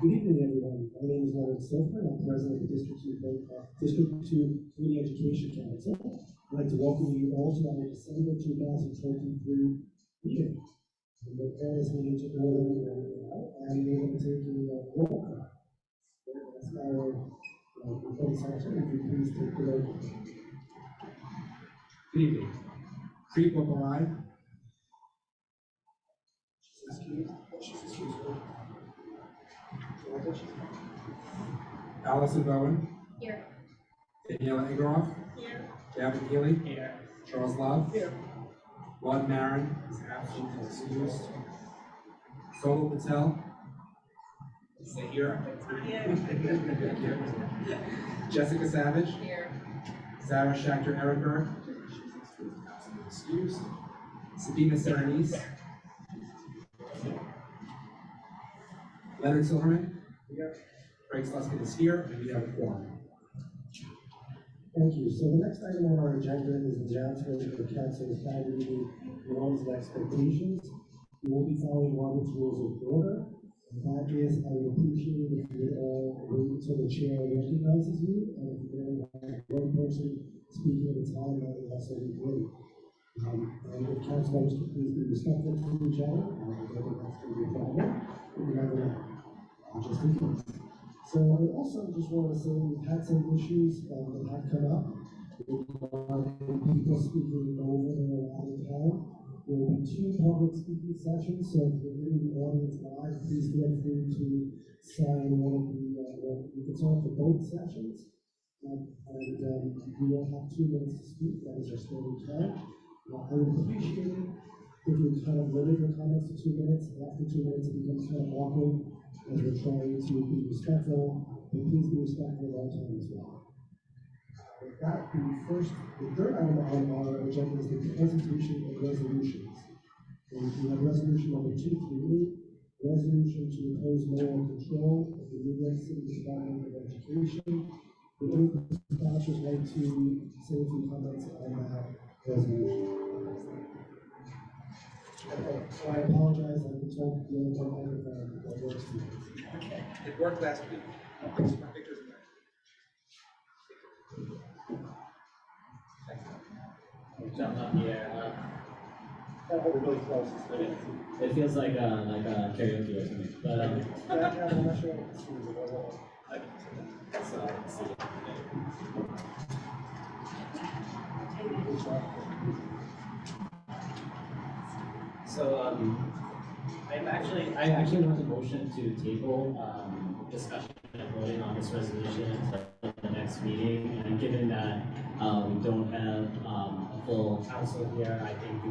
Good evening, everyone. My name is Leonard Silver, and I'm president of the District 2 Community Education Council. I'd like to welcome you all to our December 2023 meeting. And the plan is meeting to order and we're going to take a roll call. That's our recording section. If you please take the roll call. Good evening. Preet Bopalai. She's excused. Allison Bowen. Here. Daniela Egoroff. Here. Gavin Healy. Here. Charles Love. Here. Juan Marin is absent and excused. Solo Patel. Stay here. Jessica Savage. Here. Sarah Schachter Ehrenberg. Excused. Sabina Serenise. Leonard Silverman. Craig Sluskin is here, and we have a quorum. Thank you. So the next item on our agenda is the announcement of the council's prior meeting norms and expectations. We will be following Robert's rules of order. And that is, I would appreciate it if you would all wait until the chair recognizes you, and if you can only have one person speaking at a time, that would also be great. And if council members could please be respectful to each other, I don't think that's going to be a problem. We never know. Just in case. So I also just want to say we've had some issues that have come up. People speaking over their allotted time. There will be 2 public speaking sessions, so if you're in the audience live, please feel free to sign one of the, you can sign for both sessions. We will have 2 minutes to speak, that is our standard time. I would appreciate it if you kind of limit your comments to 2 minutes. After 2 minutes, it becomes kind of awkward as we're trying to be respectful, and please be respectful of our time as well. With that, the third item on our agenda is the presentation of resolutions. And we have resolution number 238, resolution to impose moral control of the New York City Department of Education. The new dispatchers like to say a few comments on that resolution. So I apologize, I've been told the other microphone that works too. Okay. It worked last week. Pictures in there. Jump up here. We're really close. It feels like a karaoke or something. But I'm not sure what this is. so let's see. So I actually want a motion to table discussion and voting on this resolution until the next meeting. And given that we don't have a full council here, I think it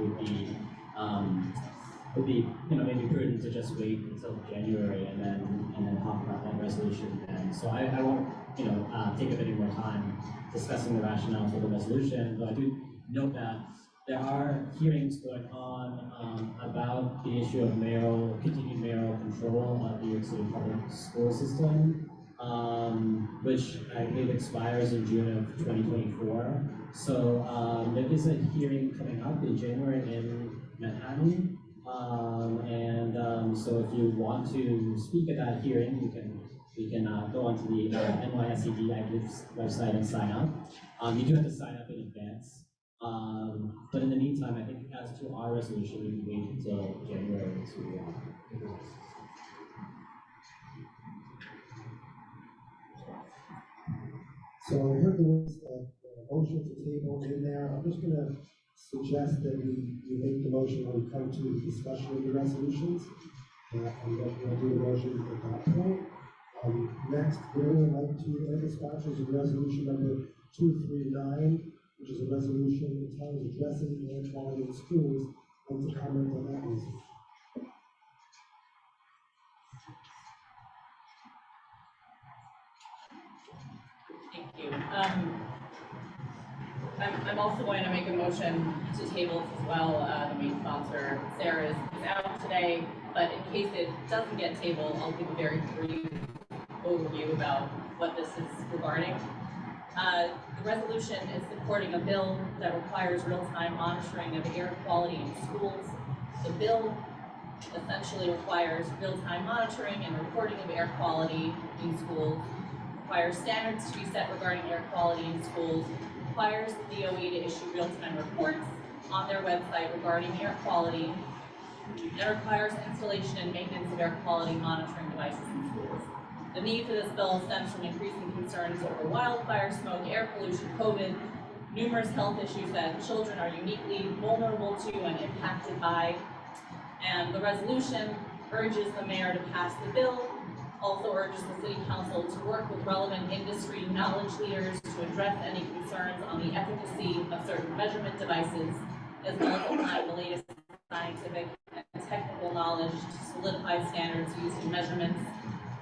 would be maybe prudent to just wait until January and then talk about that resolution then. So I won't take up any more time discussing the rationale for the resolution, but I do note that there are hearings going on about the issue of continued mayoral control of the New York City public school system, which I believe expires in June of 2024. So there is a hearing coming up in January in Manhattan. So if you want to speak at that hearing, you can go onto the NYSED website and sign up. You do have to sign up in advance. But in the meantime, I think as to our resolution, we can wait until January to So I heard the words motion to table in there. I'm just going to suggest that we make the motion when we come to the discussion of the resolutions. And then we'll do the motion at that point. Next, we would like to add dispatches of resolution number 239, which is a resolution entitled Addressing the Air Quality in Schools. I'd like to comment on that resolution. Thank you. I'm also going to make a motion to table this as well. The main sponsor, Sarah, is out today, but in case it doesn't get tabled, I'll give a very brief overview about what this is regarding. The resolution is supporting a bill that requires real-time monitoring of air quality in schools. The bill essentially requires real-time monitoring and reporting of air quality in schools, requires standards to be set regarding air quality in schools, requires the DOE to issue real-time reports on their website regarding air quality, and requires installation and maintenance of air quality monitoring devices in schools. The need for this bill stems from increasing concerns over wildfire, smoke, air pollution, COVID, numerous health issues that children are uniquely vulnerable to and impacted by. And the resolution urges the mayor to pass the bill, also urges the city council to work with relevant industry knowledge leaders to address any concerns on the efficacy of certain measurement devices, as well as applying the latest scientific and technical knowledge to solidify standards used in measurements,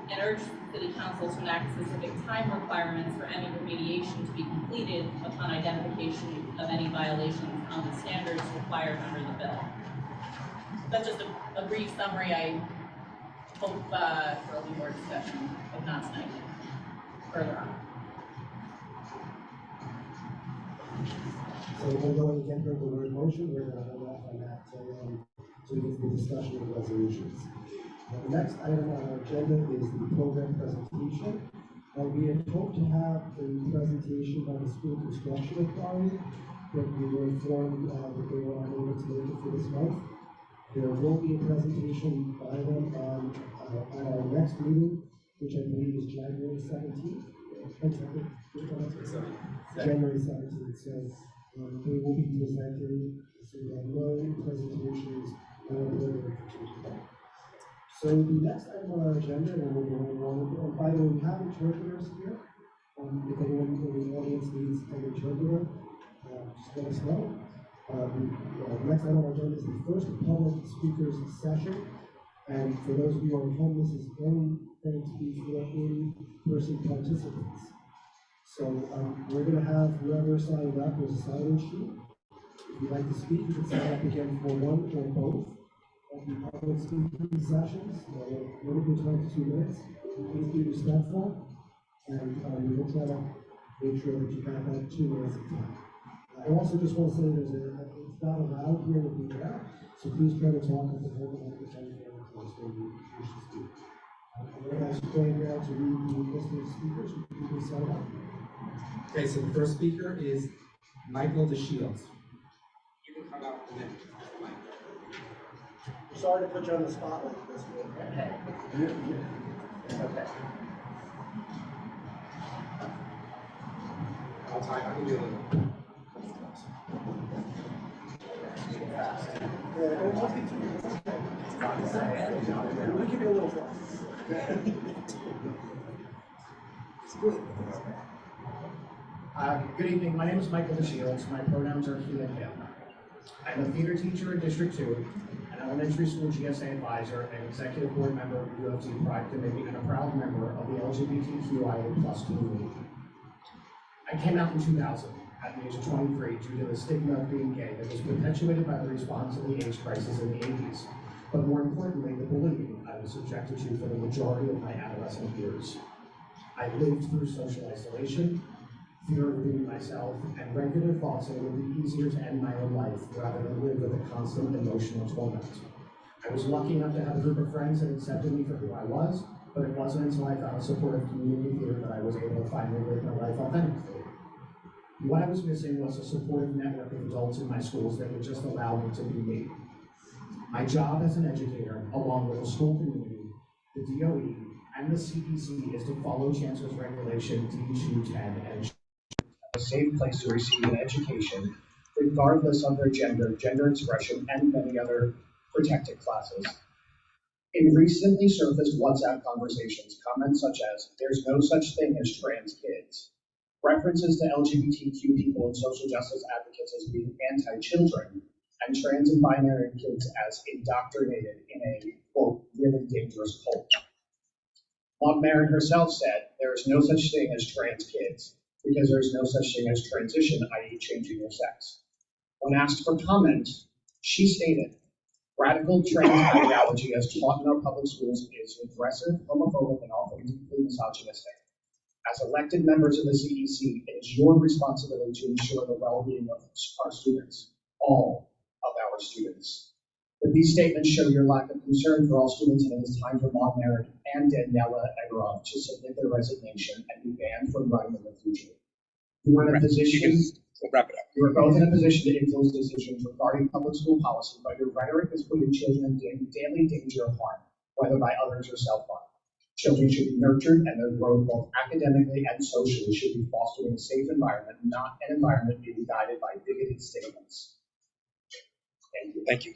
and urges the city council to enact specific time requirements for any remediation to be completed upon identification of any violations on the standards required under the bill. That's just a brief summary. I hope there'll be more discussion, if not tonight, further on. So we're going to enter the word motion, we're gonna hold off on that to get the discussion of resolutions. The next item on our agenda is the program presentation. We had hoped to have a presentation by the school construction authority, but we were informed that they were unable to make it for this month. There will be a presentation by them on at our next meeting, which I believe is January 17th. January 17th. So they will be presenting. So we have no presentations or further. So the next item on our agenda, and we'll go along. And by the way, we have interpreters here. If anyone in the audience needs an interpreter, just let us know. The next item on our agenda is the first public speakers session. And for those of you who are at home, this is only going to be for in-person participants. So we're going to have whoever signed up, there's a sign-in sheet. If you'd like to speak, you can sign up again for one or both of the public speaking sessions. Limited time to 2 minutes. Please be respectful, and we will try to make sure that you have that 2 minutes of time. I also just want to say it's not allowed here with the air, so please try to talk at the whole microphone very close when you wish to speak. I'm going to ask Joy now to read the list of speakers who can sign up. Okay, so the first speaker is Michael DeShields. You can come out and then. Sorry to put you on the spot like this, but Okay. Okay. I'll give you a little. We'll give you a little flash. It's good. Good evening. My name is Michael DeShields. My pronouns are he and him. I'm a theater teacher in District 2, an elementary school GSA advisor, and executive board member of the UFT Pride Committee, and a proud member of the LGBTQIA+ community. I came out in 2000 at the age of 23 due to the stigma of being gay that was perpetuated by the response to the AIDS crisis in the 80s, but more importantly, the bullying I was subjected to for the majority of my adolescent years. I lived through social isolation, fear of being myself, and regular thoughts that it would be easier to end my own life rather than live with a constant emotional torment. I was lucky enough to have a group of friends that accepted me for who I was, but it wasn't until I found a supportive community here that I was able to finally live my life authentically. What I was missing was a supportive network of adults in my schools that would just allow me to be me. My job as an educator, along with the school community, the DOE, and the CEC is to follow Chancellor's Regulation D210 and a safe place to receive an education, regardless of their gender, gender expression, and many other protected classes. In recently surfaced WhatsApp conversations, comments such as, "There's no such thing as trans kids," references to LGBTQ people and social justice advocates as being anti-children, and trans and binary kids as indoctrinated in a, quote, really dangerous cult. Mom Marin herself said, "There is no such thing as trans kids, because there is no such thing as transition, i.e. changing your sex." When asked for comment, she stated, "Radical trans ideology as taught in our public schools is aggressive, homophobic, and often deeply misogynistic. As elected members of the CEC, it is your responsibility to ensure the well-being of our students, all of our students. But these statements show your lack of concern for all students, and it is time for Maud Merritt and Daniela Egerov to submit their resignation and be banned from running in the future. You were in a position. Wrap it up. You are both in a position to influence decisions regarding public school policy, but your rhetoric is putting children in daily danger of harm, whether by others or self-harm. Children should be nurtured, and their growth both academically and socially should be fostered in a safe environment, not an environment being guided by bigoted statements. Thank you. Thank you.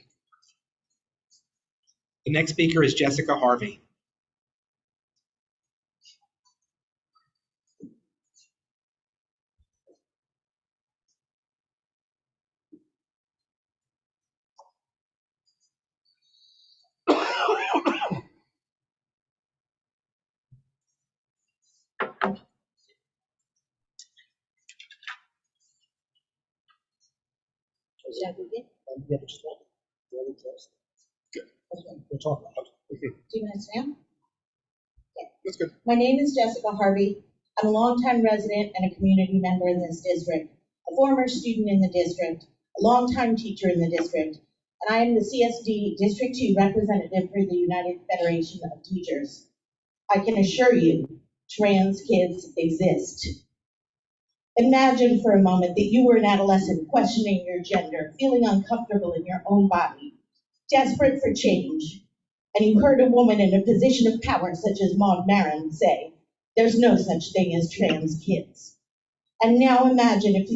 The next speaker is Jessica Harvey. Should I begin? Yeah, just one. Really close. Good. Okay, we'll talk about it. 2 minutes now? That's good. My name is Jessica Harvey. I'm a longtime resident and a community member in this district, a former student in the district, a longtime teacher in the district, and I am the CSD District 2 representative for the United Federation of Teachers. I can assure you, trans kids exist. Imagine for a moment that you were an adolescent questioning your gender, feeling uncomfortable in your own body, desperate for change, and you heard a woman in a position of power such as Maud Marin say, "There's no such thing as trans kids." And now imagine if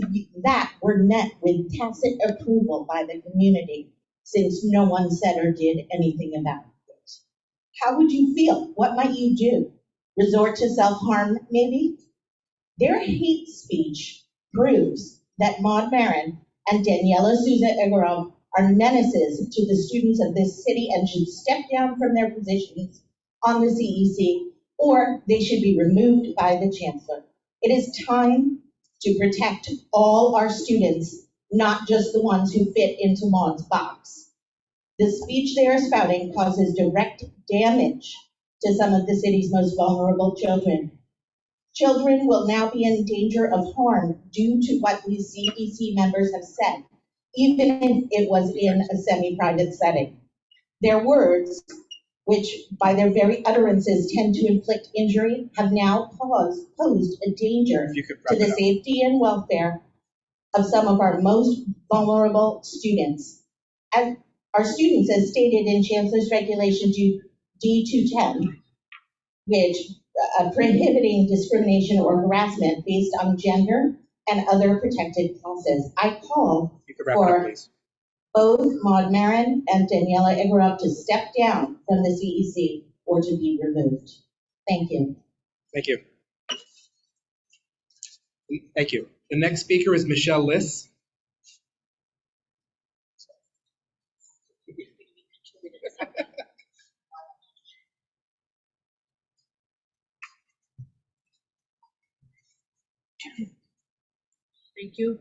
that were met with tacit approval by the community, since no one said or did anything about it. How would you feel? What might you do? Resort to self-harm, maybe? Their hate speech proves that Maud Marin and Daniela Souza Igorov are menaces to the students of this city and should step down from their positions on the CEC, or they should be removed by the chancellor. It is time to protect all our students, not just the ones who fit into Maud's box. The speech they are spouting causes direct damage to some of the city's most vulnerable children. Children will now be in danger of harm due to what these CEC members have said, even if it was in a semi-private setting. Their words, which by their very utterances tend to inflict injury, have now posed a danger to the safety and welfare of some of our most vulnerable students. And our students, as stated in Chancellor's Regulation D210, which prohibiting discrimination or harassment based on gender and other protected classes. I call for both Maud Marin and Daniela Igorov to step down from the CEC or to be removed. Thank you. Thank you. Thank you. The next speaker is Michelle Liss. Thank you.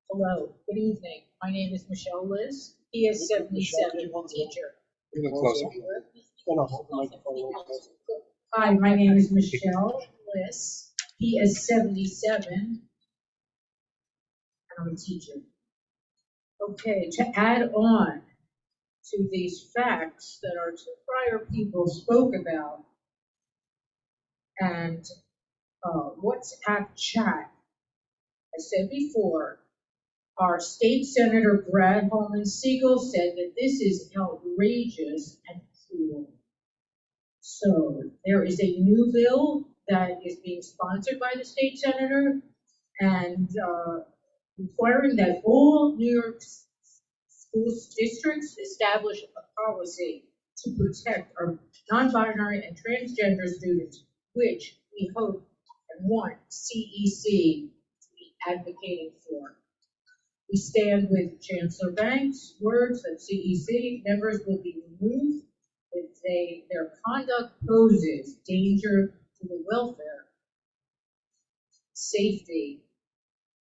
Hello, good evening. My name is Michelle Liz, PS77 teacher. You look closer. Hi, my name is Michelle Liz, PS77, and I'm a teacher. Okay, to add on to these facts that our two prior people spoke about, and WhatsApp chat. I said before, our state senator Brad Holman Siegel said that this is outrageous and cruel. So there is a new bill that is being sponsored by the state senator and requiring that all New York school districts establish a policy to protect our non-binary and transgender students, which we hope and want CEC to be advocating for. We stand with Chancellor Banks' words that CEC members will be removed if their conduct poses danger to the welfare, safety,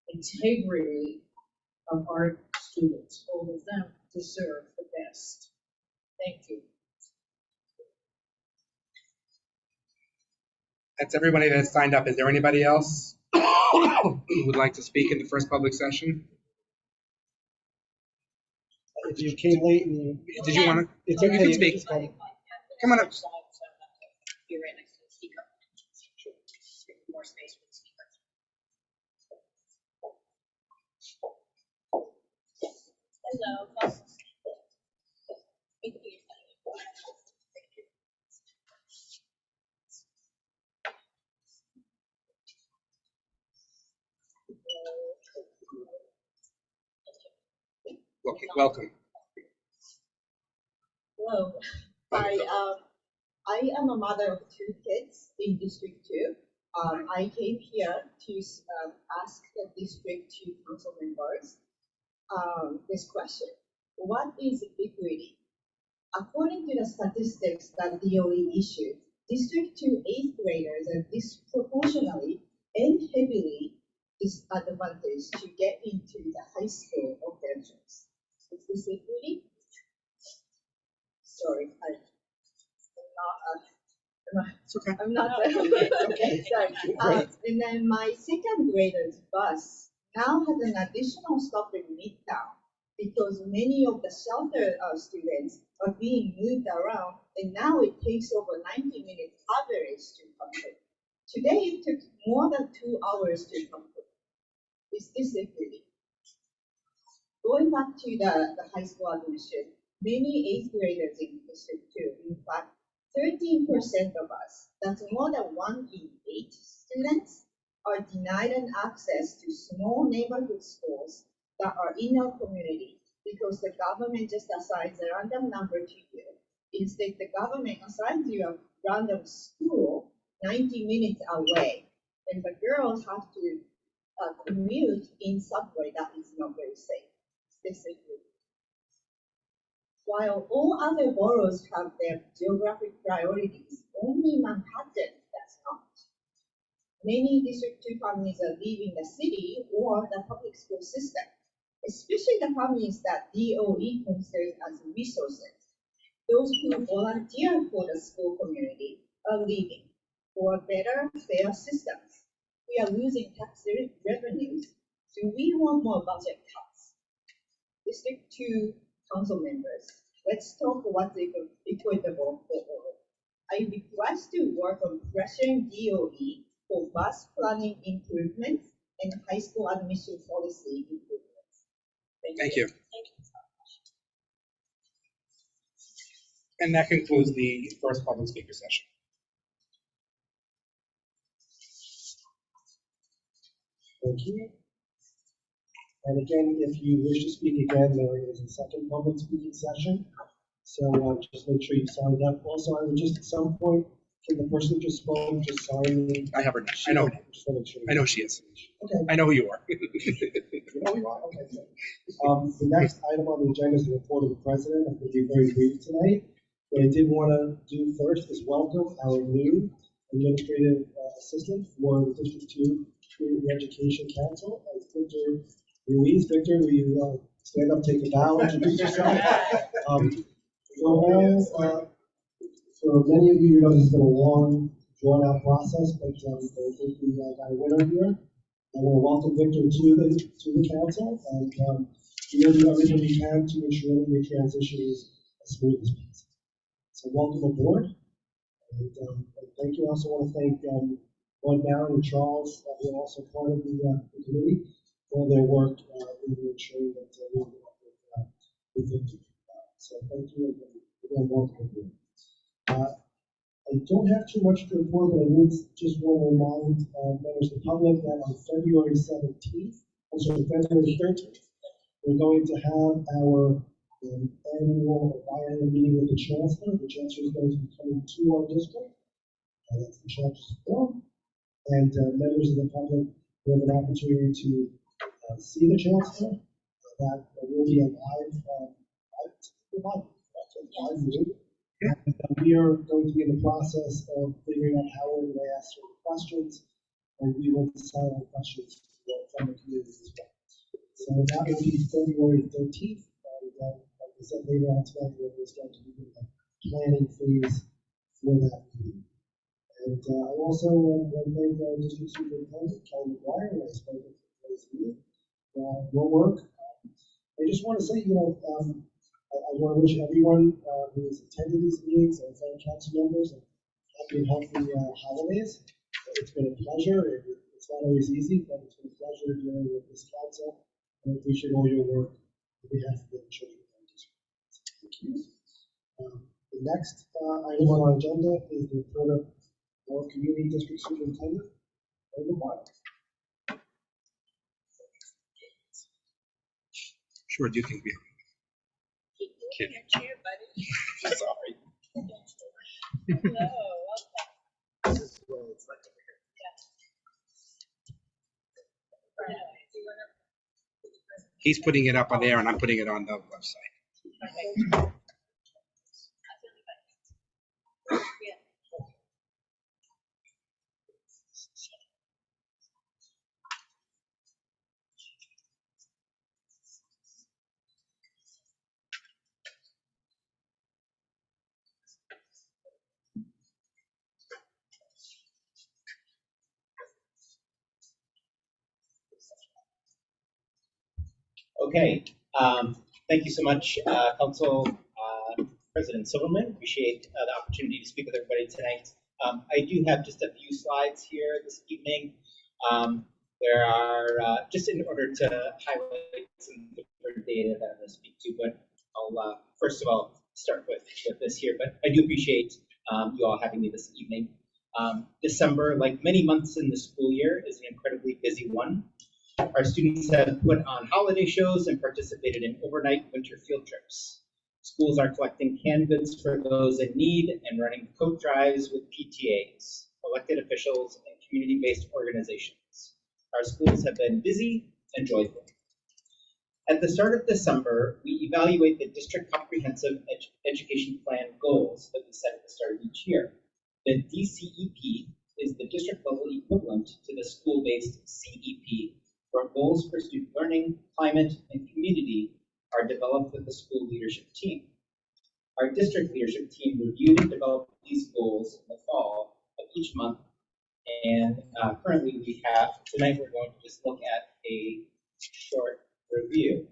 integrity of our students. All of them deserve the best. Thank you. That's everybody that's signed up. Is there anybody else who would like to speak in the first public session? if you came late and Did you want to? it's You okay. can you speak. just come. Come on up. Be right next to the speaker. More space for the speaker. Hello. Welcome. Hello. I am a mother of 2 kids in District 2. I came here to ask the District 2 council members this question. What is equity? According to the statistics that DOE issued, District 2 8th graders are disproportionately and heavily disadvantaged to get into the high school of their choice. Is this equity? Sorry, I'm not. Okay. Sorry. And then my 2nd grader's bus now has an additional stop in Midtown because many of the shelter students are being moved around, and now it takes over 90 minutes average to come home. Today it took more than 2 hours to come home. Is this equity? Going back to the high school admission, many 8th graders in District 2, in fact, 13% of us, that's more than 1 in 8 students, are denied an access to small neighborhood schools that are in our community because the government just assigns a random number to you. Instead, the government assigns you a random school 90 minutes away, and the girls have to commute in subway that is not very safe. Basically. While all other boroughs have their geographic priorities, only Manhattan does not. Many District 2 families are leaving the city or the public school system, especially the families that DOE considers as resources. Those who volunteer for the school community are leaving for better, fair systems. We are losing tax revenues. Do we want more budget cuts? District 2 council members, let's talk what's equitable for all. I request to work on pressuring DOE for bus planning improvements and high school admission policy improvements. Thank you. And that concludes the first public speaker session. Thank you. And again, if you wish to speak again, there is a second public speaking session. So just make sure you sign it up. Also, I would just at some point, can the person who just spoke just sign the? I have her now. I know. Just want to make sure. I know she is. Okay. I know who you are. You know who you are? Okay. Good. The next item on the agenda is the report of the president. I'm going to be very brief tonight. What I did want to do first is welcome our new administrative assistant for the District 2 Community Education Council, Victor Ruiz. Victor, will you stand up, take a bow, introduce yourself? For many of you, you know this has been a long, drawn-out process, but I think we got a winner here. I want to welcome Victor to the council, and we'll do everything we can to ensure that your transition is as smooth as possible. So welcome aboard, and thank you. I also want to thank Bud Barron and Charles, who are also part of the committee, for their work in ensuring that we'll get up with Victor. So thank you, and again, welcome aboard. I don't have too much to report, but I would just want to remind members of the public that on February 17th, also February 13th, we're going to have our annual biannual meeting with the chancellor. The chancellor is going to be coming to our district. That's the chancellor's forum. And members of the public will have an opportunity to see the chancellor. That will be a live meeting. And we are going to be in the process of figuring out how we're going to ask certain questions, and we will decide on questions from the community as well. So that will be February 13th, and like I said, later on tonight, we're going to start to begin the planning phase for that meeting. And I also want to thank our district superintendent, Kelly McGuire, who I spoke with today's meeting, your work. I just want to say, I want to wish everyone who has attended these meetings and fellow council members a happy and healthy holidays. It's been a pleasure. It's not always easy, but it's been a pleasure dealing with this council. And I appreciate all your work on behalf of the children. Thank you. The next item on our agenda is the report of our community district superintendent. Sure, do you think we Keep moving your chair, buddy. Sorry. Hello, welcome. This is what it's like over here. He's putting it up on there and I'm putting it on the website. Okay. Okay, thank you so much, Council President Silverman. Appreciate the opportunity to speak with everybody tonight. I do have just a few slides here this evening. There are, just in order to highlight some different data that I'm going to speak to, but I'll first of all start with this here. But I do appreciate you all having me this evening. December, like many months in the school year, is an incredibly busy one. Our students have put on holiday shows and participated in overnight winter field trips. Schools are collecting canned goods for those in need and running coat drives with PTAs, elected officials, and community-based organizations. Our schools have been busy and joyful. At the start of December, we evaluate the district comprehensive education plan goals that we set at the start of each year. The DCEP is the district level equivalent to the school-based CEP, where goals for student learning, climate, and community are developed with the school leadership team. Our district leadership team reviewed and developed these goals in the fall of each month, and currently we have, tonight we're going to just look at a short review.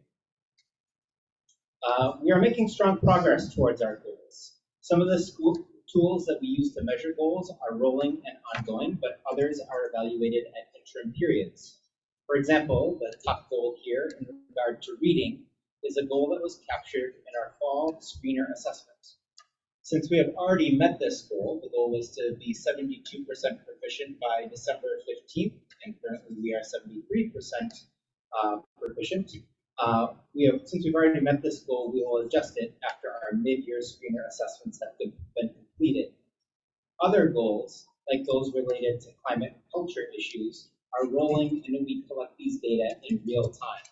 We are making strong progress towards our goals. Some of the school tools that we use to measure goals are rolling and ongoing, but others are evaluated at interim periods. For example, the top goal here in regard to reading is a goal that was captured in our fall screener assessment. Since we have already met this goal, the goal was to be 72% proficient by December 15th, and currently we are 73% proficient. Since we've already met this goal, we will adjust it after our mid-year screener assessments have been completed. Other goals, like those related to climate and culture issues, are rolling, and we collect these data in real time.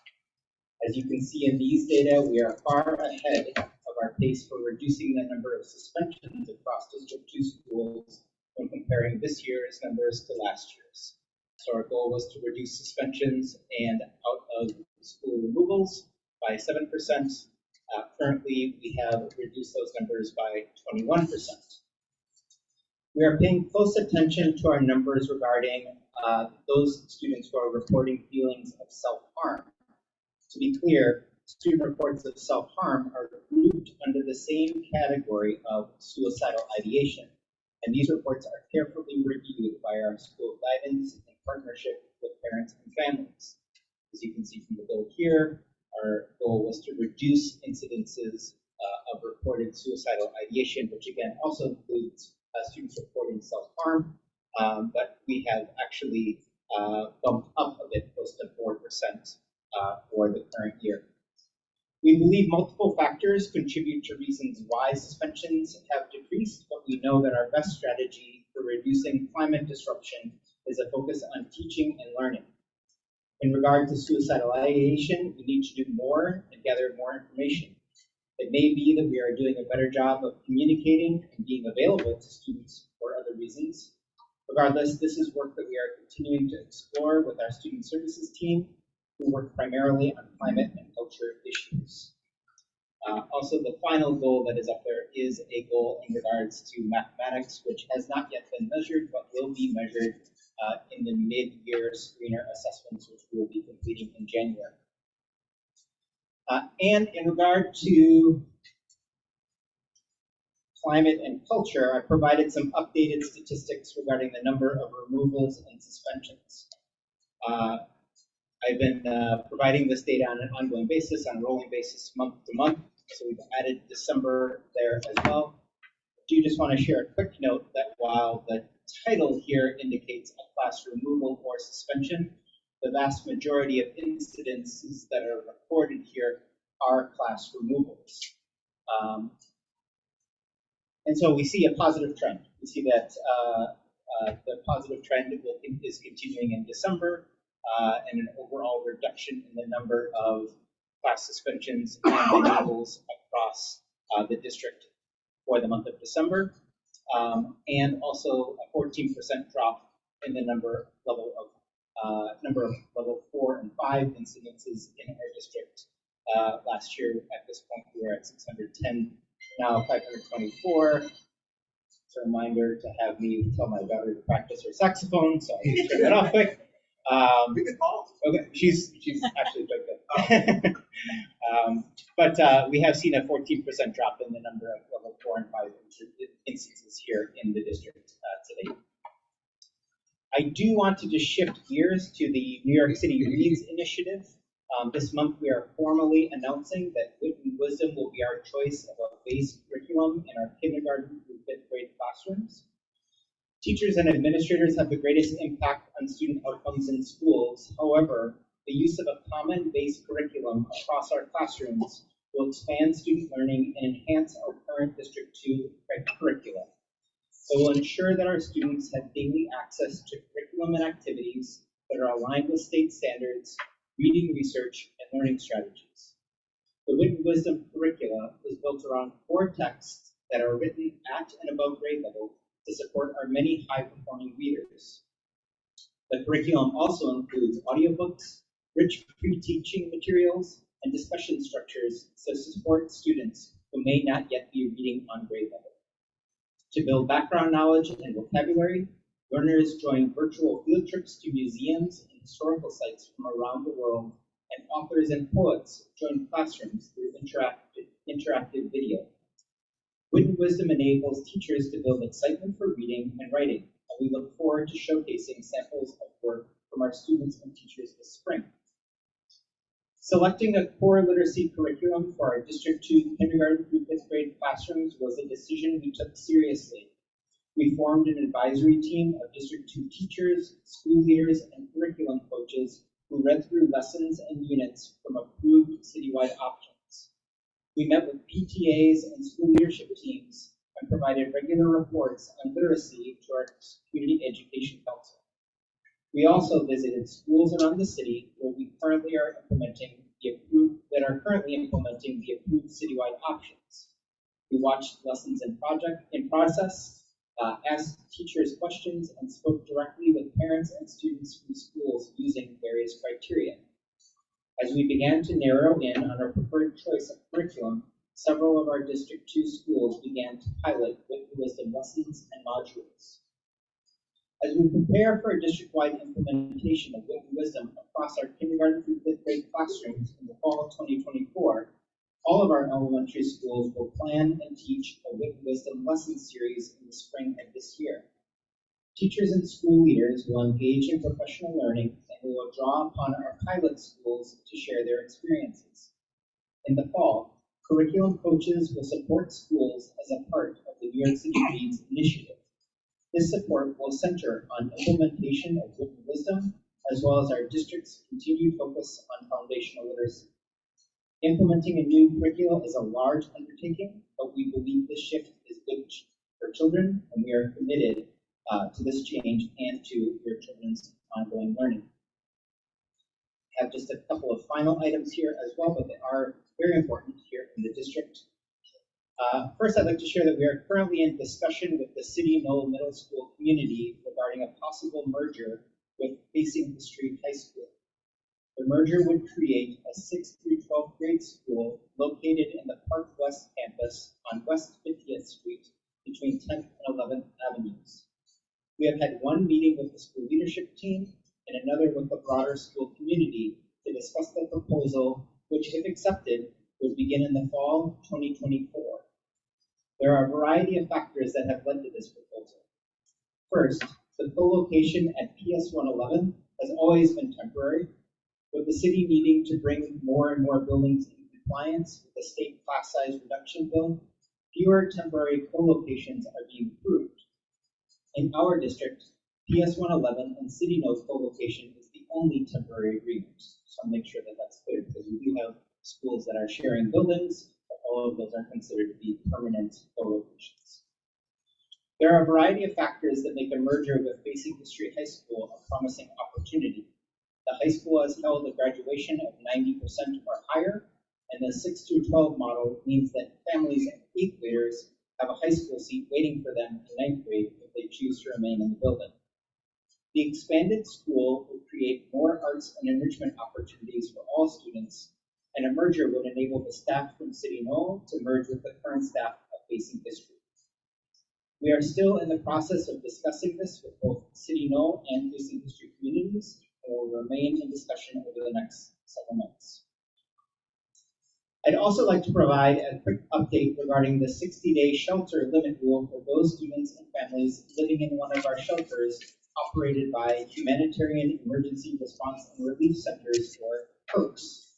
As you can see in these data, we are far ahead of our pace for reducing the number of suspensions across District 2 schools when comparing this year's numbers to last year's. So our goal was to reduce suspensions and out of school removals by 7%. Currently, we have reduced those numbers by 21%. We are paying close attention to our numbers regarding those students who are reporting feelings of self-harm. To be clear, student reports of self-harm are grouped under the same category of suicidal ideation, and these reports are carefully reviewed by our school guidance in partnership with parents and families. As you can see from the goal here, our goal was to reduce incidences of reported suicidal ideation, which again also includes students reporting self-harm, but we have actually bumped up a bit, close to 4% for the current year. We believe multiple factors contribute to reasons why suspensions have decreased, but we know that our best strategy for reducing climate disruption is a focus on teaching and learning. In regard to suicidal ideation, we need to do more and gather more information. It may be that we are doing a better job of communicating and being available to students for other reasons. Regardless, this is work that we are continuing to explore with our student services team, who work primarily on climate and culture issues. Also, the final goal that is up there is a goal in regards to mathematics, which has not yet been measured, but will be measured in the mid-year screener assessments, which we will be completing in January. And in regard to climate and culture, I provided some updated statistics regarding the number of removals and suspensions. I've been providing this data on an ongoing basis, on a rolling basis, month to month. So we've added December there as well. I do just want to share a quick note that while the title here indicates a class removal or suspension, the vast majority of incidences that are recorded here are class removals. And so we see a positive trend. We see that the positive trend is continuing in December, and an overall reduction in the number of class suspensions and removals across the district for the month of December, and also a 14% drop in the number of level 4 and 5 incidences in our district. Last year at this point we were at 610, now 524. It's a reminder to have me tell my daughter to practice her saxophone, so I can turn that off quick. Okay, she's actually quite good. But we have seen a 14% drop in the number of level 4 and 5 instances here in the district today. I do want to just shift gears to the New York City Reads initiative. This month we are formally announcing that Wit and Wisdom will be our choice of a base curriculum in our kindergarten through 5th grade classrooms. Teachers and administrators have the greatest impact on student outcomes in schools. However, the use of a common base curriculum across our classrooms will expand student learning and enhance our current District 2 curriculum. It will ensure that our students have daily access to curriculum and activities that are aligned with state standards, reading research, and learning strategies. The Wit and Wisdom curricula is built around 4 texts that are written at and above grade level to support our many high-performing readers. The curriculum also includes audiobooks, rich pre-teaching materials, and discussion structures to support students who may not yet be reading on grade level. To build background knowledge and vocabulary, learners join virtual field trips to museums and historical sites from around the world, and authors and poets join classrooms through interactive video. Wit and Wisdom enables teachers to build excitement for reading and writing, and we look forward to showcasing samples of work from our students and teachers this spring. Selecting a core literacy curriculum for our District 2 kindergarten through 5th grade classrooms was a decision we took seriously. We formed an advisory team of District 2 teachers, school leaders, and curriculum coaches who read through lessons and units from approved citywide options. We met with PTAs and school leadership teams and provided regular reports on literacy to our Community Education Council. We also visited schools around the city where we currently are implementing the approved citywide options. We watched lessons in process, asked teachers questions, and spoke directly with parents and students from schools using various criteria. As we began to narrow in on our preferred choice of curriculum, several of our District 2 schools began to pilot Wit and Wisdom lessons and modules. As we prepare for a district-wide implementation of Wit and Wisdom across our kindergarten through 5th grade classrooms in the fall of 2024, all of our elementary schools will plan and teach a Wit and Wisdom lesson series in the spring of this year. Teachers and school leaders will engage in professional learning, and we will draw upon our pilot schools to share their experiences. In the fall, curriculum coaches will support schools as a part of the New York City Reads initiative. This support will center on implementation of Wit and Wisdom, as well as our district's continued focus on foundational literacy. Implementing a new curriculum is a large undertaking, but we believe this shift is good for children, and we are committed to this change and to your children's ongoing learning. I have just a couple of final items here as well, but they are very important here in the district. First, I'd like to share that we are currently in discussion with the City Knoll Middle School community regarding a possible merger with Facing the Street High School. The merger would create a 6th through 12th grade school located in the Park West campus on West 50th Street between 10th and 11th Avenues. We have had one meeting with the school leadership team and another with the broader school community to discuss the proposal, which, if accepted, would begin in the fall of 2024. There are a variety of factors that have led to this proposal. First, the co-location at PS 111 has always been temporary, with the city needing to bring more and more buildings in compliance with the state class size reduction bill. Fewer temporary co-locations are being approved. In our district, PS 111 and City Note co-location is the only temporary agreement. So I'll make sure that that's clear, because we do have schools that are sharing buildings, but all of those are considered to be permanent co-locations. There are a variety of factors that make a merger with Basic History High School a promising opportunity. The high school has held a graduation of 90% or higher, and the 6 through 12 model means that families of 8th graders have a high school seat waiting for them in 9th grade if they choose to remain in the building. The expanded school would create more arts and enrichment opportunities for all students, and a merger would enable the staff from City Knoll to merge with the current staff of Basic History. We are still in the process of discussing this with both City Knoll and Basic History communities, and will remain in discussion over the next several months. I'd also like to provide a quick update regarding the 60-day shelter limit rule for those students and families living in one of our shelters operated by Humanitarian Emergency Response and Relief Centers, or HERCs.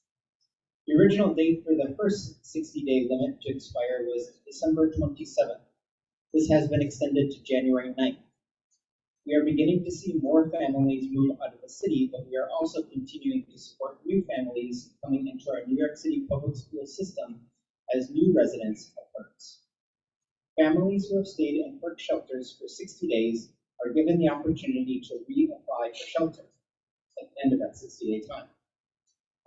The original date for the first 60-day limit to expire was December 27th. This has been extended to January 9th. We are beginning to see more families move out of the city, but we are also continuing to support new families coming into our New York City public school system as new residents of HERCs. Families who have stayed in HERC shelters for 60 days are given the opportunity to reapply for shelter at the end of that 60-day time.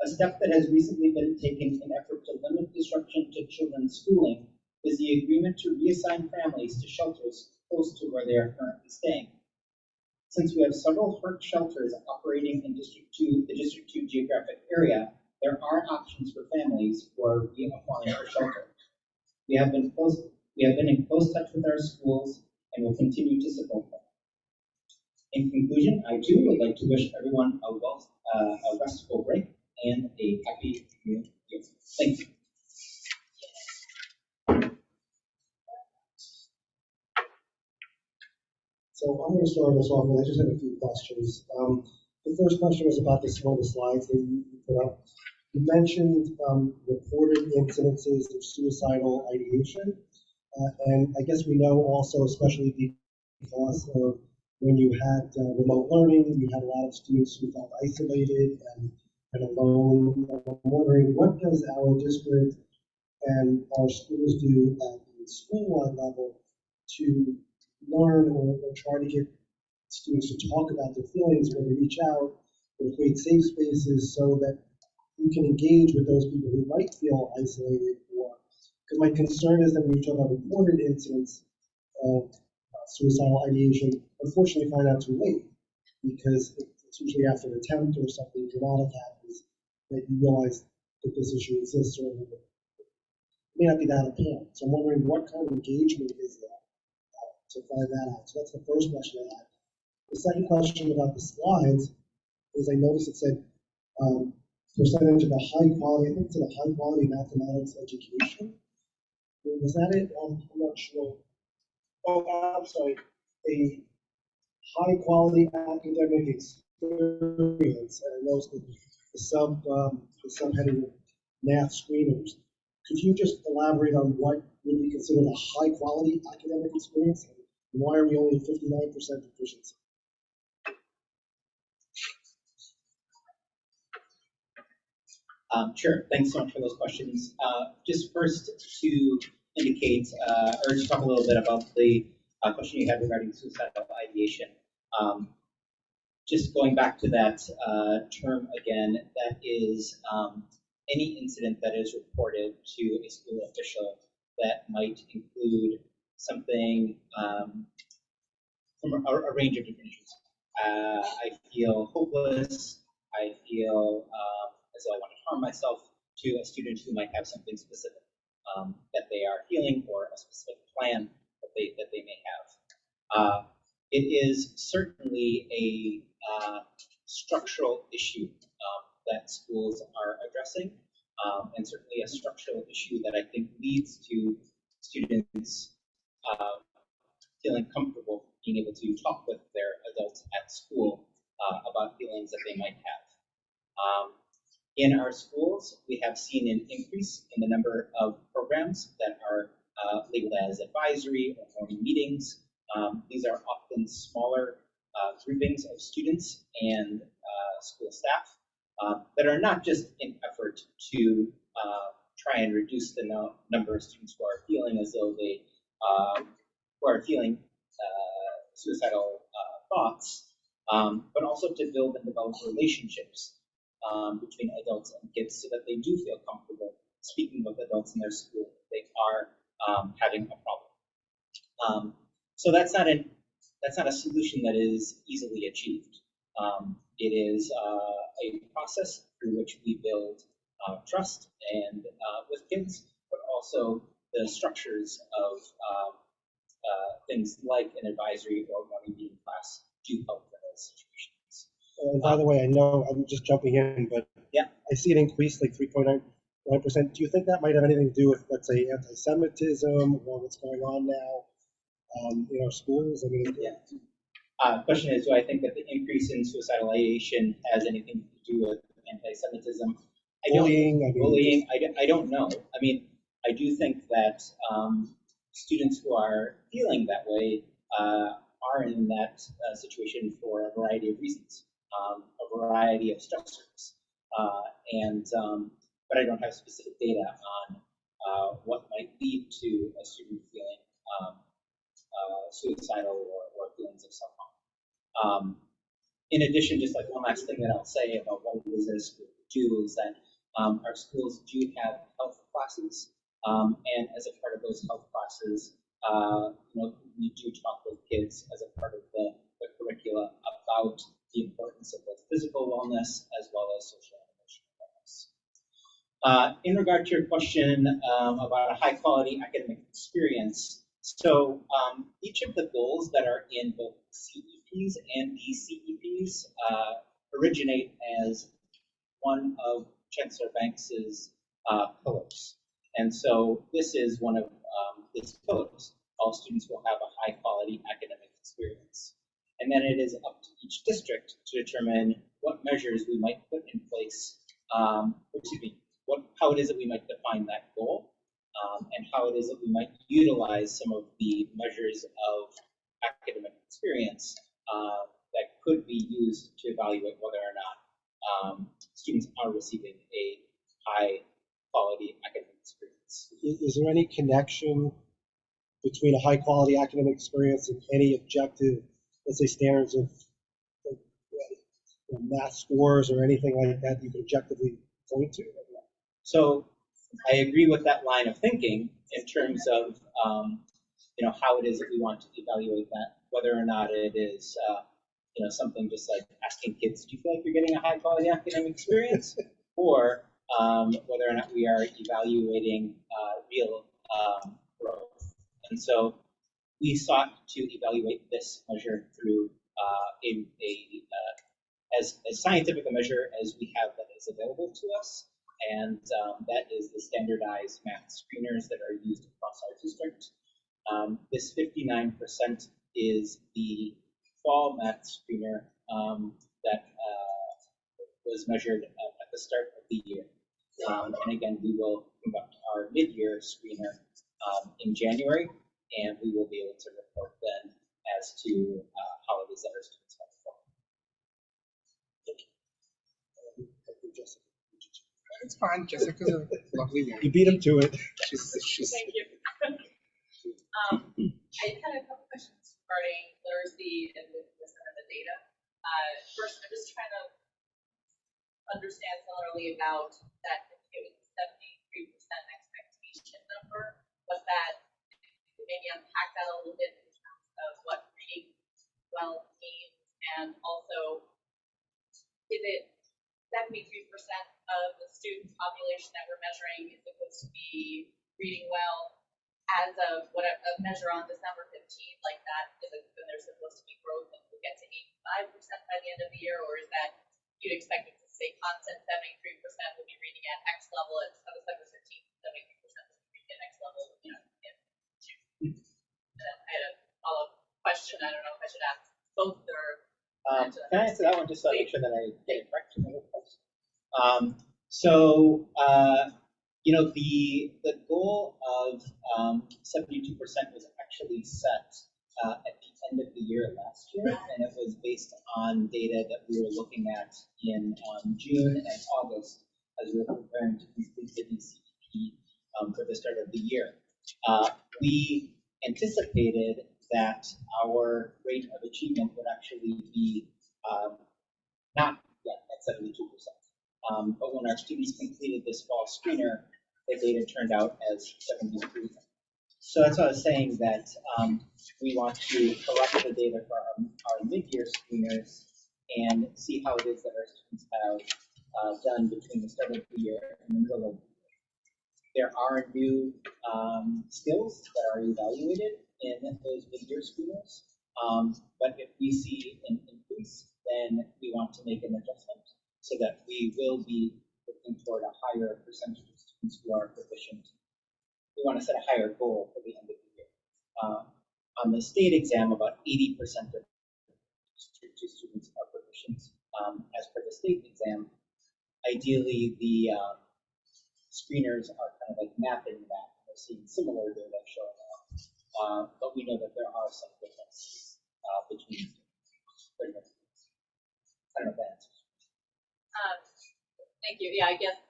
A step that has recently been taken in effort to limit disruption to children's schooling is the agreement to reassign families to shelters close to where they are currently staying. Since we have several HERC shelters operating in the District 2 geographic area, there are options for families who are reapplying for shelter. We have been in close touch with our schools and will continue to support them. In conclusion, I too would like to wish everyone a restful break and a happy new year. Thank you. So I'm going to start us off, and I just have a few questions. The first question was about one of the slides that you put up. You mentioned reported incidences of suicidal ideation, and I guess we know also, especially because of when you had remote learning, you had a lot of students who felt isolated and alone. I'm wondering, what does our district and our schools do at the school-wide level to learn or try to get students to talk about their feelings, or to reach out, or create safe spaces so that you can engage with those people who might feel isolated? Or because my concern is that when you talk about reported incidents of suicidal ideation, unfortunately find out too late, because it's usually after an attempt or something dramatic happens that you realize that this issue exists, or it may not be that apparent. So I'm wondering, what kind of engagement is there to find that out? So that's the first question I had. The second question about the slides is, I noticed it said percentage of a high quality, I think it's a high quality mathematics education. Was that it? I'm not sure. Oh, I'm sorry. A high quality academic experience, and I noticed the subheading of math screeners. Could you just elaborate on what would be considered a high quality academic experience, and why are we only 59% efficiency? Sure, thanks so much for those questions. Just first to indicate, or to talk a little bit about the question you had regarding suicidal ideation. Just going back to that term again, that is any incident that is reported to a school official that might include something from a range of different issues. I feel hopeless. I feel as though I want to harm myself, to a student who might have something specific that they are feeling, or a specific plan that they may have. It is certainly a structural issue that schools are addressing, and certainly a structural issue that I think leads to students feeling comfortable being able to talk with their adults at school about feelings that they might have. In our schools, we have seen an increase in the number of programs that are labeled as advisory or morning meetings. These are often smaller groupings of students and school staff that are not just in effort to try and reduce the number of students who are feeling as though they who are feeling suicidal thoughts, but also to build and develop relationships between adults and kids so that they do feel comfortable speaking with adults in their school if they are having a problem. So that's not a solution that is easily achieved. It is a process through which we build trust and with kids, but also the structures of things like an advisory or morning meeting class do help in those situations. And by the way, I know I'm just jumping in, but yeah, I see an increase like 3.9%. Do you think that might have anything to do with, let's say, anti-Semitism or what's going on now in our schools? I mean, yeah. Question is, do I think that the increase in suicidal ideation has anything to do with anti-Semitism? Bullying. I don't know. I mean, I do think that students who are feeling that way are in that situation for a variety of reasons, a variety of stressors, but I don't have specific data on what might lead to a student feeling suicidal or feelings of self-harm. In addition, just like one last thing that I'll say about what it is that a school do is that our schools do have health classes, and as a part of those health classes, we do talk with kids as a part of the curricula about the importance of both physical wellness as well as social and emotional wellness. In regard to your question about a high-quality academic experience, so each of the goals that are in both CEPs and DCEPs originate as one of Chancellor Banks's pillars. And so this is one of his pillars. All students will have a high-quality academic experience. And then it is up to each district to determine what measures we might put in place, how it is that we might define that goal, and how it is that we might utilize some of the measures of academic experience that could be used to evaluate whether or not students are receiving a high-quality academic experience. Is there any connection between a high-quality academic experience and any objective, let's say, standards of math scores or anything like that you can objectively point to? So I agree with that line of thinking in terms of how it is that we want to evaluate that, whether or not it is something just like asking kids, do you feel like you're getting a high quality academic experience? Or whether or not we are evaluating real growth. And so we sought to evaluate this measure through as scientific a measure as we have that is available to us. And that is the standardized math screeners that are used across our district. This 59% is the fall math screener that was measured at the start of the year. And again, we will conduct our mid-year screener in January, and we will be able to report then as to how it is that our students have performed. It's fine. Jessica's a lovely woman. You beat him to it. She's Thank you. I had a couple questions regarding literacy and some of the data. First, I'm just trying to understand similarly about that 73% expectation number. Was that, maybe unpack that a little bit in terms of what reading well means, and also, is it 73% of the student population that we're measuring is supposed to be reading well as of what a measure on December 15th, like that, is it when there's supposed to be growth and we'll get to 85% by the end of the year, or is that you'd expect it to stay constant, 73% will be reading at X level at December 15th, 73% will be reading at X level, question. I don't know if I should ask both or. Can I answer that one just so I make sure that I get it correct? You know, the goal of 72% was actually set at the end of the year last year, and it was based on data that we were looking at in June and August as we were preparing to complete the DCP for the start of the year. We anticipated that our rate of achievement would actually be not yet at 72%. But when our students completed this fall screener, the data turned out as 73%. So that's why I was saying that we want to collect the data for our mid-year screeners and see how it is that our students have done between the start of the year and the middle of the year. There are new skills that are evaluated in those mid-year screeners, but if we see an increase, then we want to make an adjustment so that we will be looking toward a higher percentage of students who are proficient. We want to set a higher goal for the end of the year. On the state exam, about 80% of students are proficient. As per the state exam, ideally the screeners are kind of like mapping that. We're seeing similar data showing up, but we know that there are some differences between students. I don't know if that answers. Thank you. Yeah, I guess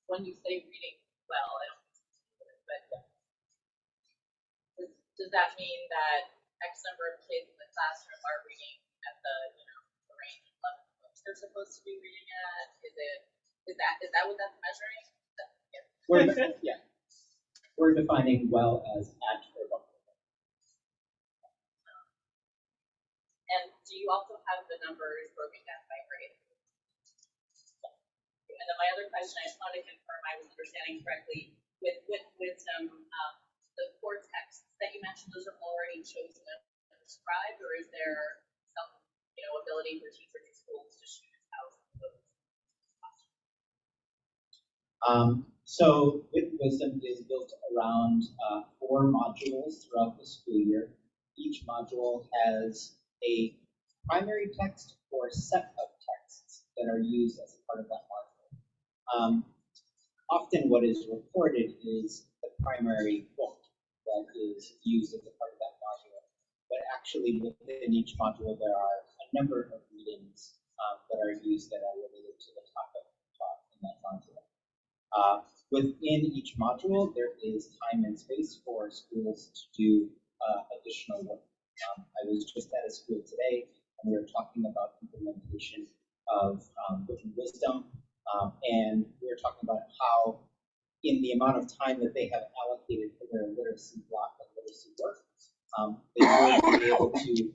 when you say reading well, I don't but does that mean that X number of kids in the classroom are reading at the the range of level books they're supposed to be reading at? Is that what that's measuring? Yeah. We're defining well as at or above. And do you also have the numbers broken down by grade? And then my other question, I just wanted to confirm I was understanding correctly with wisdom, the core texts that you mentioned, those are already chosen and prescribed, or is there some ability for teachers and schools to choose how those? So wisdom is built around 4 modules throughout the school year. Each module has a primary text or a set of texts that are used as a part of that module. Often what is reported is the primary book that is used as a part of that module, but actually within each module there are a number of readings that are used that are related to the topic taught in that module. Within each module there is time and space for schools to do additional work. I was just at a school today and we were talking about implementation of written wisdom. And we were talking about how in the amount of time that they have allocated for their literacy block and literacy work, they will be able to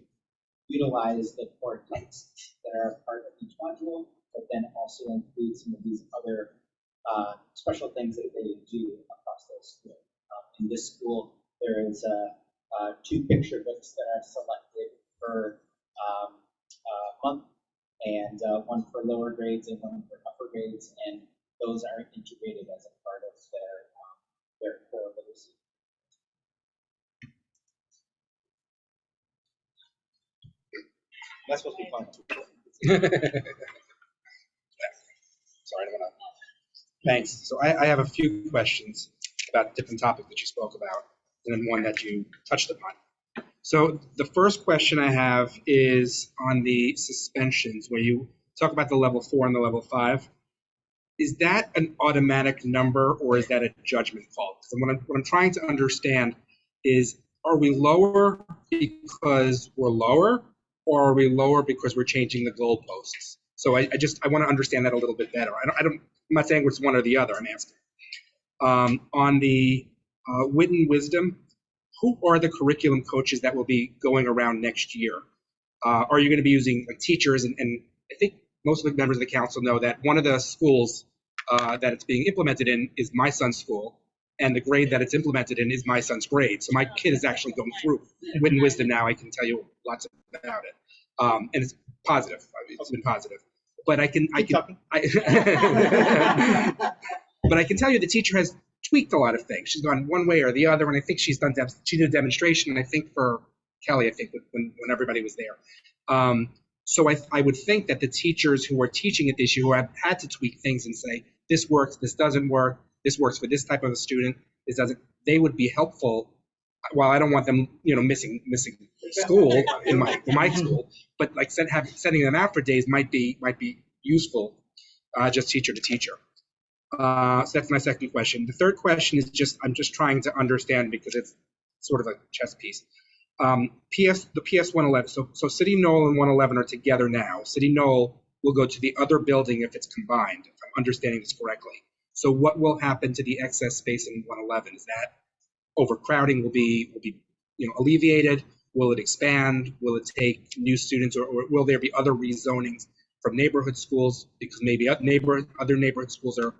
utilize the core texts that are part of each module, but then also include some of these other special things that they do across their school. In this school, there is 2 picture books that are selected per month, and one for lower grades and one for upper grades, and those are integrated as a part of their core literacy. That's supposed to be fun. Sorry, I don't want to. Thanks. So I have a few questions about different topics that you spoke about, and then one that you touched upon. So the first question I have is on the suspensions, where you talk about the level 4 and the level 5. Is that an automatic number or is that a judgment call? So what I'm trying to understand is, are we lower because we're lower, or are we lower because we're changing the goalposts? So I want to understand that a little bit better. I'm not saying it's one or the other, I'm asking. On the wit and wisdom, who are the curriculum coaches that will be going around next year? Are you going to be using like teachers? And I think most of the members of the council know that one of the schools that it's being implemented in is my son's school, and the grade that it's implemented in is my son's grade. So my kid is actually going through wit and wisdom now. I can tell you lots about it, and it's positive. It's been positive. But but I can tell you the teacher has tweaked a lot of things. She's gone one way or the other, and I think she did a demonstration, I think for Kelly, I think when everybody was there. So I would think that the teachers who are teaching at this year, who have had to tweak things and say, this works, this doesn't work, this works for this type of a student, this doesn't, they would be helpful. While I don't want them, missing school in my school, but like sending them out for days might be useful, just teacher to teacher. So that's my second question. The third question is I'm just trying to understand because it's sort of a chess piece. The PS 111. So City Knoll and 111 are together now. City Knoll will go to the other building if it's combined, if I'm understanding this correctly. So what will happen to the excess space in 111? Is that overcrowding will be alleviated? Will it expand? Will it take new students, or will there be other rezonings from neighborhood schools because maybe other neighborhood schools are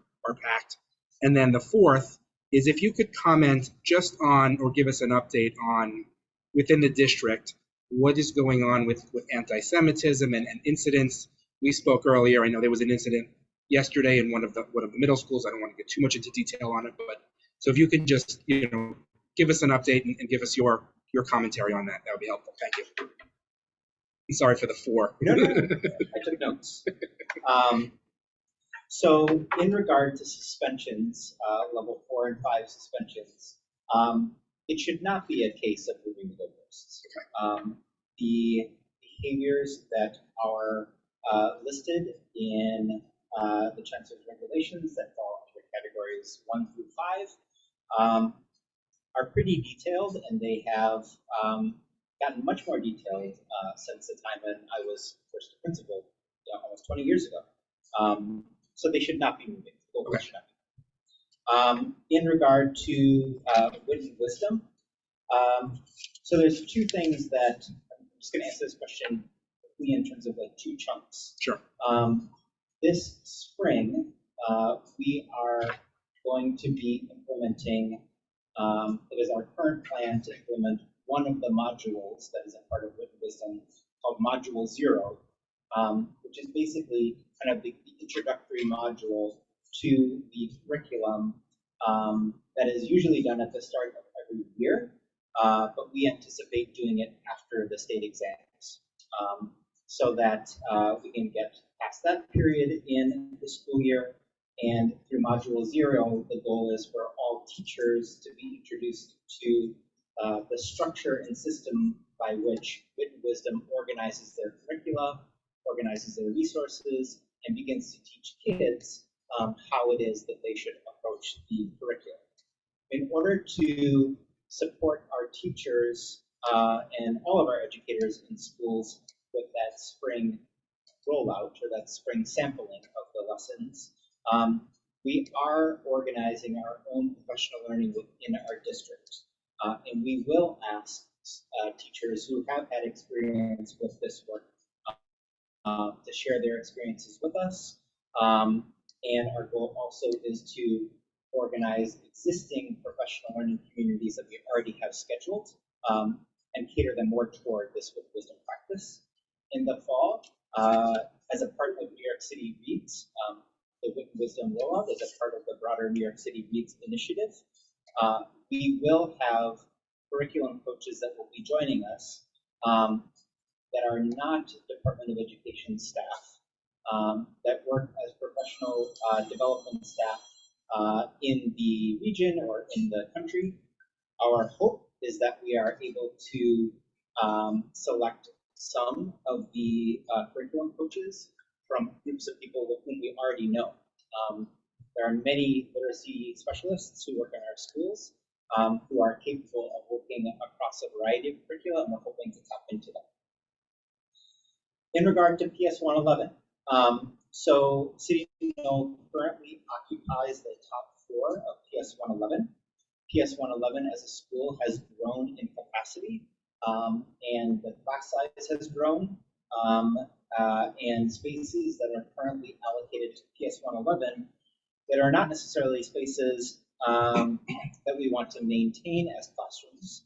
packed? And then the fourth is if you could comment just on or give us an update on within the district what is going on with anti-Semitism and incidents. We spoke earlier. I know there was an incident yesterday in one of the middle schools. I don't want to get too much into detail on it, but so if you could just give us an update and give us your commentary on that, that would be helpful. Thank you. I'm sorry for the four. No. I took notes. So in regard to suspensions, level 4 and 5 suspensions, it should not be a case of moving the goalposts. The behaviors that are listed in the Chancellor's regulations that fall under categories 1 through 5 are pretty detailed, and they have gotten much more detailed since the time when I was first a principal, almost 20 years ago. So they should not be moving. Okay. Should not be. In regard to wit and wisdom, so there's two things that I'm just going to answer this question quickly in terms of like two chunks. Sure. This spring, we are going to be implementing. It is our current plan to implement one of the modules that is a part of Wit and Wisdom called Module 0, which is basically kind of the introductory module to the curriculum that is usually done at the start of every year, but we anticipate doing it after the state exams so that we can get past that period in the school year. And through Module 0, the goal is for all teachers to be introduced to the structure and system by which Wit and Wisdom organizes their curricula, organizes their resources, and begins to teach kids how it is that they should approach the curriculum. In order to support our teachers and all of our educators in schools with that spring rollout or that spring sampling of the lessons, we are organizing our own professional learning within our district. And we will ask teachers who have had experience with this work to share their experiences with us. And our goal also is to organize existing professional learning communities that we already have scheduled and cater them more toward this Wit and Wisdom practice. In the fall, as a part of New York City Reads, the Wit and Wisdom rollout is a part of the broader New York City Reads initiative. We will have curriculum coaches that will be joining us that are not Department of Education staff, that work as professional development staff in the region or in the country. Our hope is that we are able to select some of the curriculum coaches from groups of people with whom we already know. There are many literacy specialists who work in our schools who are capable of working across a variety of curricula, and we're hoping to tap into them. In regard to PS 111, so City Knoll currently occupies the top floor of PS 111. PS 111 as a school has grown in capacity, and the class size has grown, and spaces that are currently allocated to PS 111 that are not necessarily spaces that we want to maintain as classrooms.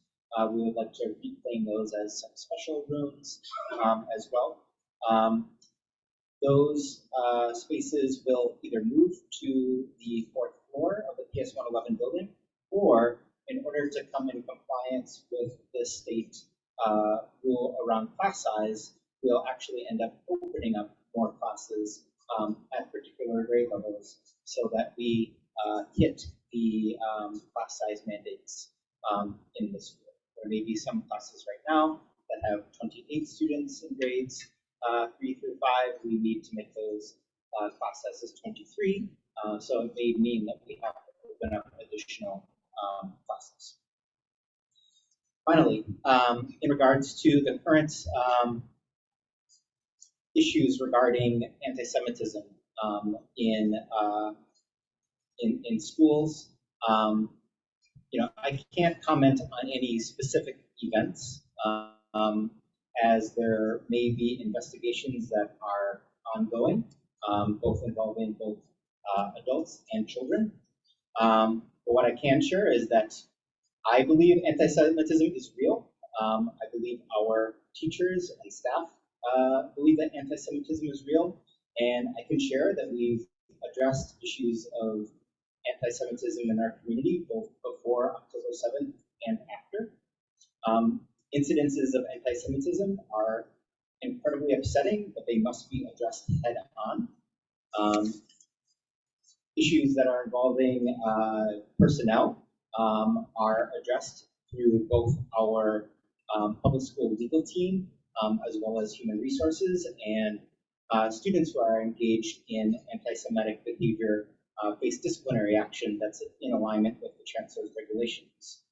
We would like to reclaim those as some special rooms as well. Those spaces will either move to the 4th floor of the PS 111 building, or in order to come in compliance with the state rule around class size, we'll actually end up opening up more classes at particular grade levels so that we hit the class size mandates in the school. There may be some classes right now that have 28 students in grades 3 through 5. We need to make those class sizes 23. So it may mean that we have to open up additional classes. Finally, in regards to the current issues regarding anti-Semitism in schools, I can't comment on any specific events, as there may be investigations that are ongoing, both involving both adults and children. But what I can share is that I believe anti-Semitism is real. I believe our teachers and staff believe that anti-Semitism is real, and I can share that we've addressed issues of anti-Semitism in our community both before October 7th and after. Incidences of anti-Semitism are incredibly upsetting, but they must be addressed head on. Issues that are involving personnel are addressed through both our public school legal team as well as human resources, and students who are engaged in anti-Semitic behavior face disciplinary action that's in alignment with the chancellor's regulations.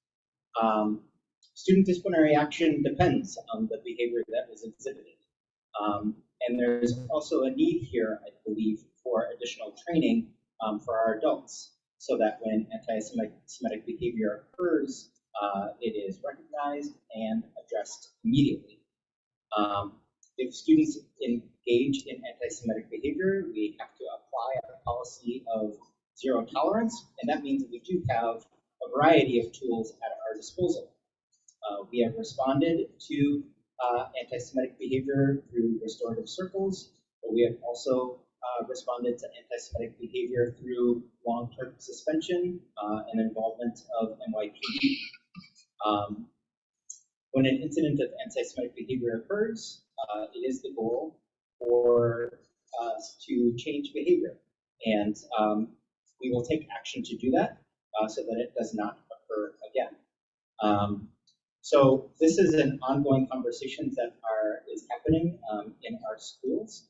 Student disciplinary action depends on the behavior that was exhibited. And there's also a need here, I believe, for additional training for our adults, so that when anti-Semitic behavior occurs, it is recognized and addressed immediately. If students engage in anti-Semitic behavior, we have to apply a policy of zero tolerance, and that means that we do have a variety of tools at our disposal. We have responded to anti-Semitic behavior through restorative circles, but we have also responded to anti-Semitic behavior through long-term suspension and involvement of NYPD. When an incident of anti-Semitic behavior occurs, it is the goal for us to change behavior, and we will take action to do that so that it does not occur again. So this is an ongoing conversation that is happening in our schools,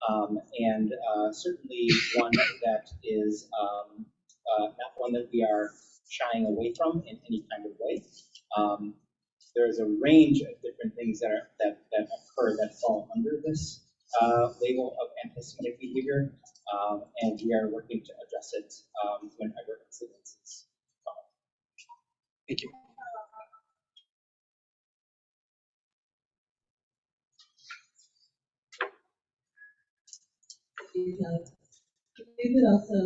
and certainly one that is not one that we are shying away from in any kind of way. There's a range of different things that occur that fall under this label of anti-Semitic behavior, and we are working to address it whenever incidences come up. Thank you. You could also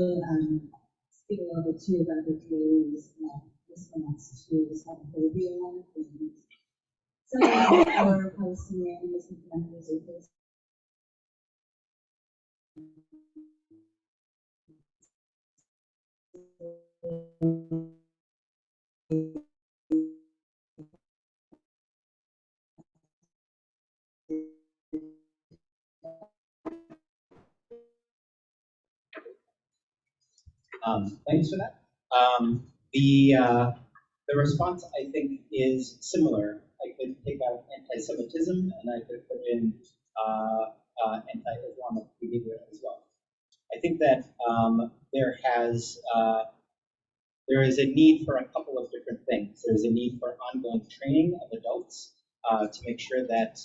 speak a little bit too about the DOE's response to Islamophobia and some of our Palestinian Muslim members of this. Thanks for that. The response, I think, is similar. I could take out anti-Semitism, and I could put in anti-Islamic behavior as well. I think that there is a need for a couple of different things. There's a need for ongoing training of adults to make sure that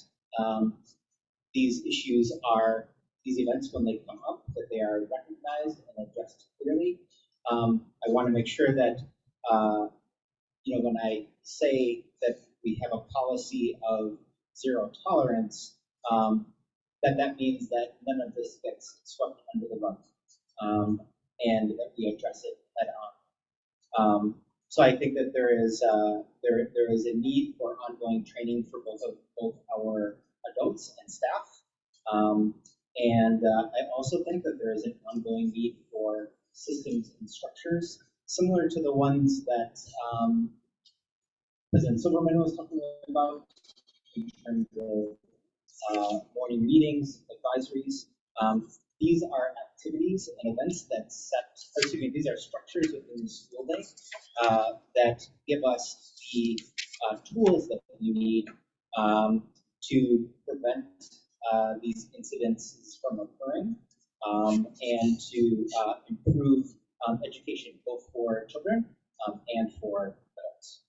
these events, when they come up, that they are recognized and addressed clearly. I want to make sure that, when I say that we have a policy of zero tolerance, that means that none of this gets swept under the rug, and that we address it head on. So I think that there is a need for ongoing training for both our adults and staff. And I also think that there is an ongoing need for systems and structures, similar to the ones that President Silverman was talking about in terms of morning meetings, advisories. These are activities and events that these are structures within the school day that give us the tools that we need to prevent these incidents from occurring and to improve education, both for children and for adults.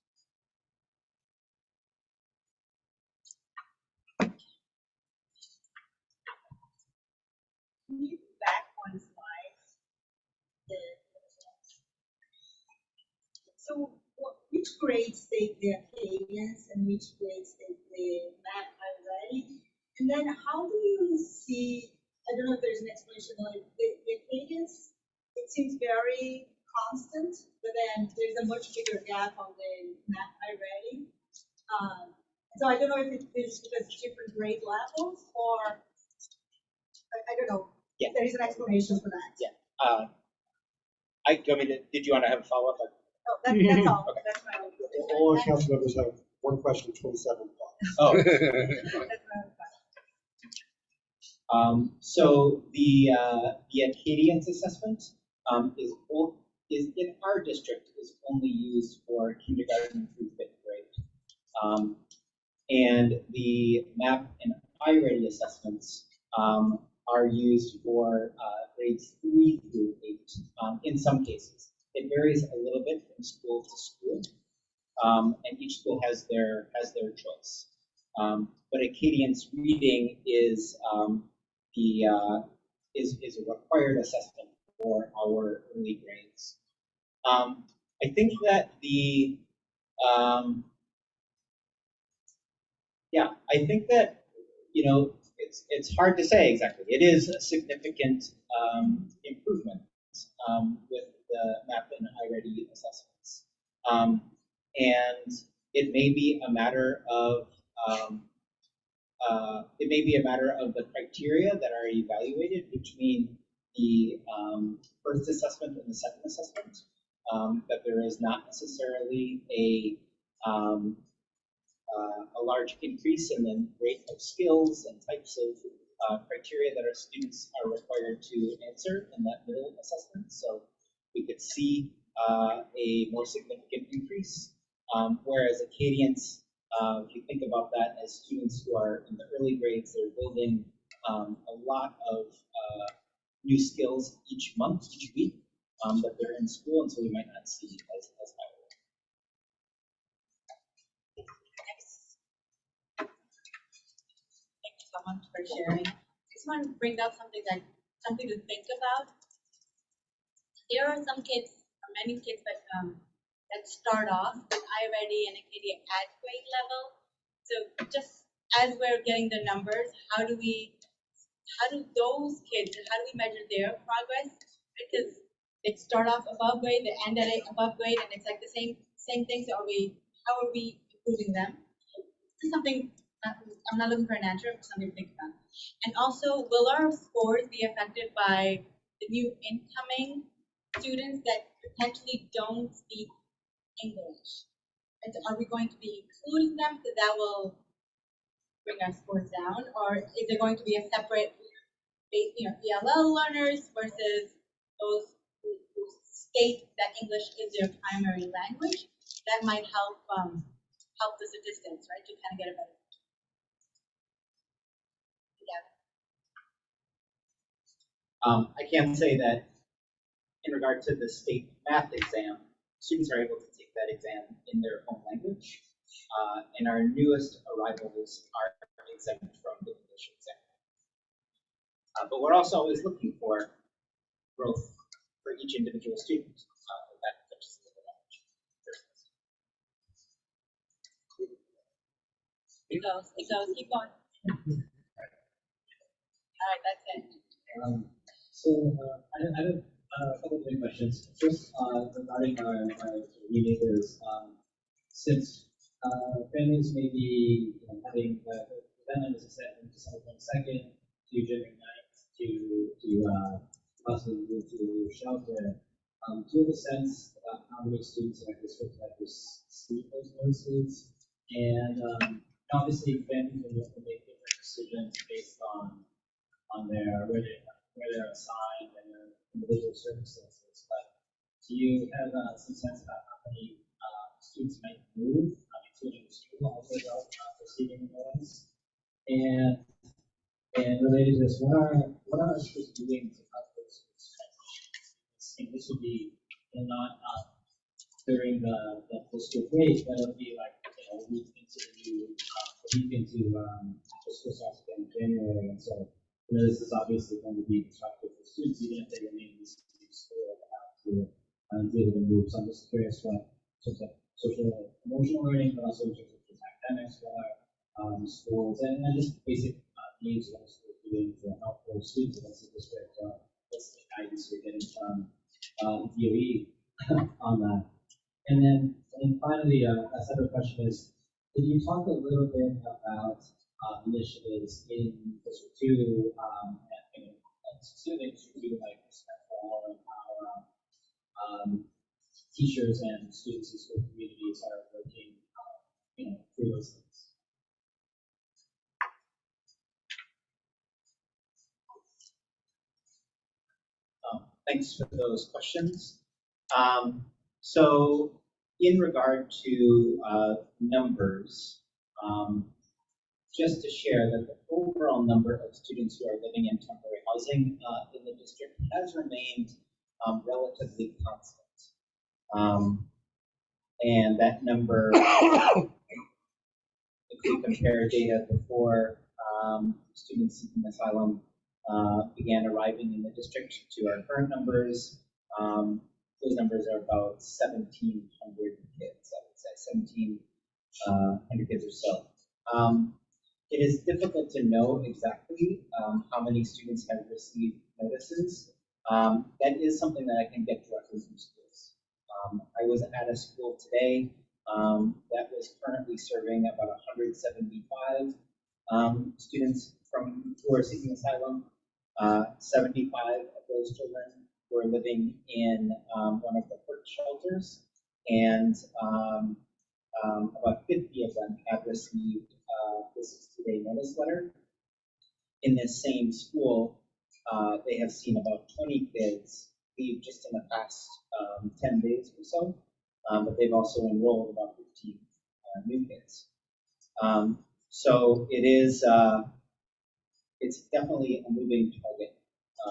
Can you go back one slide? So which grades take the Acadians and which grades take the math already? And then how do you see, I don't know if there's an explanation, like the Acadians, it seems very constant, but then there's a much bigger gap on the math already. So I don't know if it is because different grade levels or, I don't know. Yeah. If there is an explanation for that. Yeah. Did you want to have a follow-up? No, that's all. Okay. That's my own. All our council members have one question, 27 thoughts. Oh. That's my own question. So the Acadians assessment is in our district is only used for kindergarten through 5th grade, and the MAP and iReady assessments are used for grades 3 through 8 in some cases. It varies a little bit from school to school, and each school has their choice. But Acadians reading is is a required assessment for our early grades. I think that I think that it's hard to say exactly. It is a significant improvement with the MAP and iReady assessments, and it may be a matter of the criteria that are evaluated between the first assessment and the second assessment. That there is not necessarily a large increase in the rate of skills and types of criteria that our students are required to answer in that middle assessment. So we could see a more significant increase. Whereas Acadians, if you think about that as students who are in the early grades, they're building a lot of new skills each month, each week that they're in school, and so we might not see as high. Thank you so much for sharing. I just want to bring up something to think about. There are some kids, or many kids that start off with iReady and Acadia at grade level. So just as we're getting the numbers, how do those kids, how do we measure their progress? Because they start off above grade, they end at above grade, and it's like the same thing. So how are we improving them? This is something I'm not looking for an answer, but something to think about. And also, will our scores be affected by the new incoming students that potentially don't speak English? And are we going to be including them because that will bring our scores down, or is there going to be a separate, ELL learners versus those who state that English is their primary language? That might help the statistics, right, to kind of get a better picture. Yeah. I can say that in regard to the state math exam, students are able to take that exam in their home language, and our newest arrivals are exempt from the English exam. But we're also always looking for growth for each individual student that touches the language. It goes, keep going. All right, that's it. I have a couple of different questions. First, regarding our new neighbors, since families may be having the event is set on December 22nd to January 9th to possibly move to shelter, Do you have a sense about how many students in our district have received those notices? And obviously, families will make different decisions based on where they're assigned and their individual circumstances. But do you have some sense about how many students might move to a new school as a result of receiving notice? And related to this, what are schools doing to help those schools transition? This would be not during the full school break, but it'll be like a week into the new the school starts again in January, and so this is obviously going to be disruptive for students, even if they remain in this new school to have to deal with the move. So I'm just curious what sorts of social emotional learning, but also in terms of just academics, what are schools and just basic needs of schools doing to help those students in this district. What's the guidance you're getting from DOE on that? And then finally, a separate question is, can you talk a little bit about initiatives in District 2, and specifically District 2, like Fall and how teachers and students in school communities are working, through those things? Thanks for those questions. So in regard to numbers, just to share that the overall number of students who are living in temporary housing in the district has remained relatively constant. And that number, if we compare data before students seeking asylum began arriving in the district to our current numbers, those numbers are about 1,700 kids, I would say, 1,700 kids or so. It is difficult to know exactly how many students have received notices. That is something that I can get directly from schools. I was at a school today that was currently serving about 175 students who are seeking asylum. 75 of those children were living in one of the PERT shelters, and about 50 of them have received the 60-day notice letter. In this same school, they have seen about 20 kids leave just in the past 10 days or so, but they've also enrolled about 15 new kids. So it is, it's definitely a moving target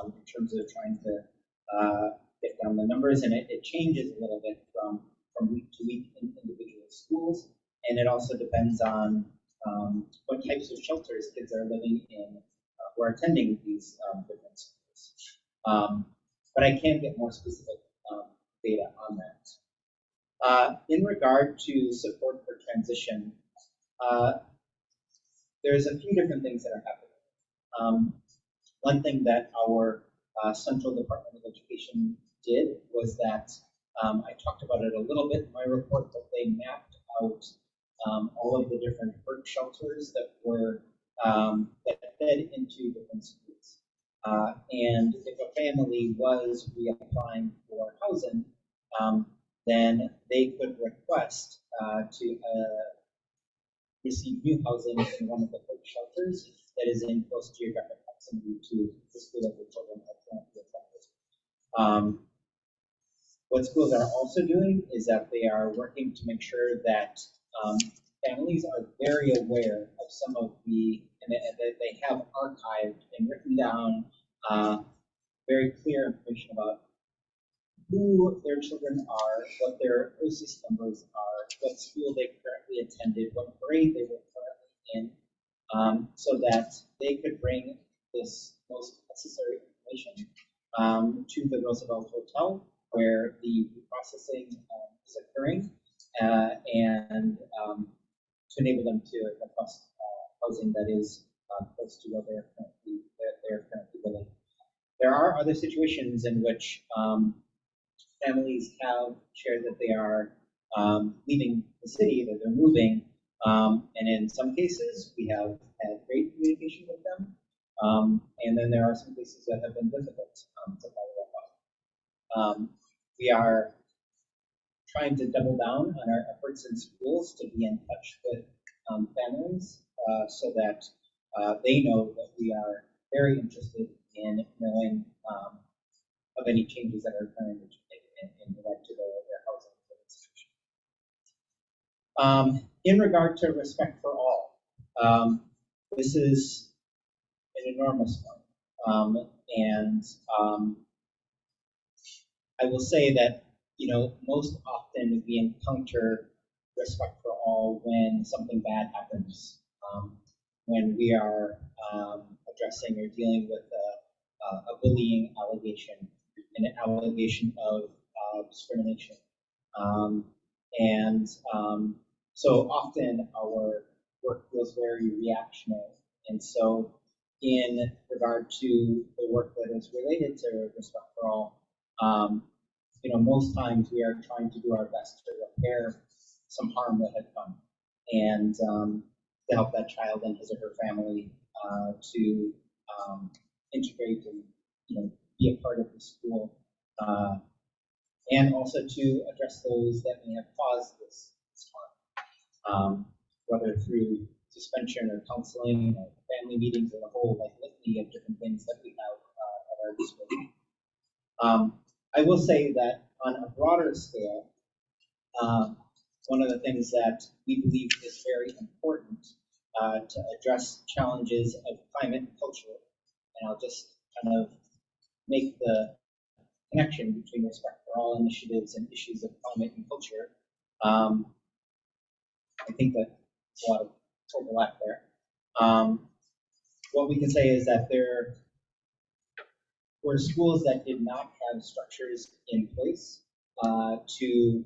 in terms of trying to get down the numbers, and it changes a little bit from week to week in individual schools, and it also depends on what types of shelters kids are living in who are attending these different schools. But I can get more specific data on that. In regard to support for transition, there's a few different things that are happening. One thing that our Central Department of Education did was that I talked about it a little bit in my report, but they mapped out all of the different PERT shelters that were that fed into different schools. And if a family was reapplying for housing, then they could request to receive new housing in one of the PERT shelters that is in close geographic proximity to the school that the children are currently attending. What schools are also doing is that they are working to make sure that families are very aware of some of the, and that they have archived and written down very clear information about who their children are, what their OSIS numbers are, what school they currently attended, what grade they were currently in, so that they could bring this most necessary information to the Roosevelt Hotel, where the processing is occurring, and to enable them to request housing that is close to where they're currently living. There are other situations in which families have shared that they are leaving the city, that they're moving, and in some cases we have had great communication with them, and then there are some cases that have been difficult to follow up on. We are trying to double down on our efforts in schools to be in touch with families so that they know that we are very interested in knowing of any changes that are occurring in regard to their housing institution. In regard to respect for all, this is an enormous one. I will say that, most often we encounter respect for all when something bad happens, when we are addressing or dealing with a bullying allegation, an allegation of discrimination. So often our work feels very reactionary. And so in regard to the work that is related to respect for all, most times we are trying to do our best to repair some harm that had come and to help that child and his or her family to integrate and be a part of the school, and also to address those that may have caused this harm, whether through suspension or counseling or family meetings and a whole litany of different things that we have at our disposal. I will say that on a broader scale, one of the things that we believe is very important to address challenges of climate and culture, and I'll just kind of make the connection between respect for all initiatives and issues of climate and culture. I think that there's a lot of overlap there. What we can say is that there were schools that did not have structures in place to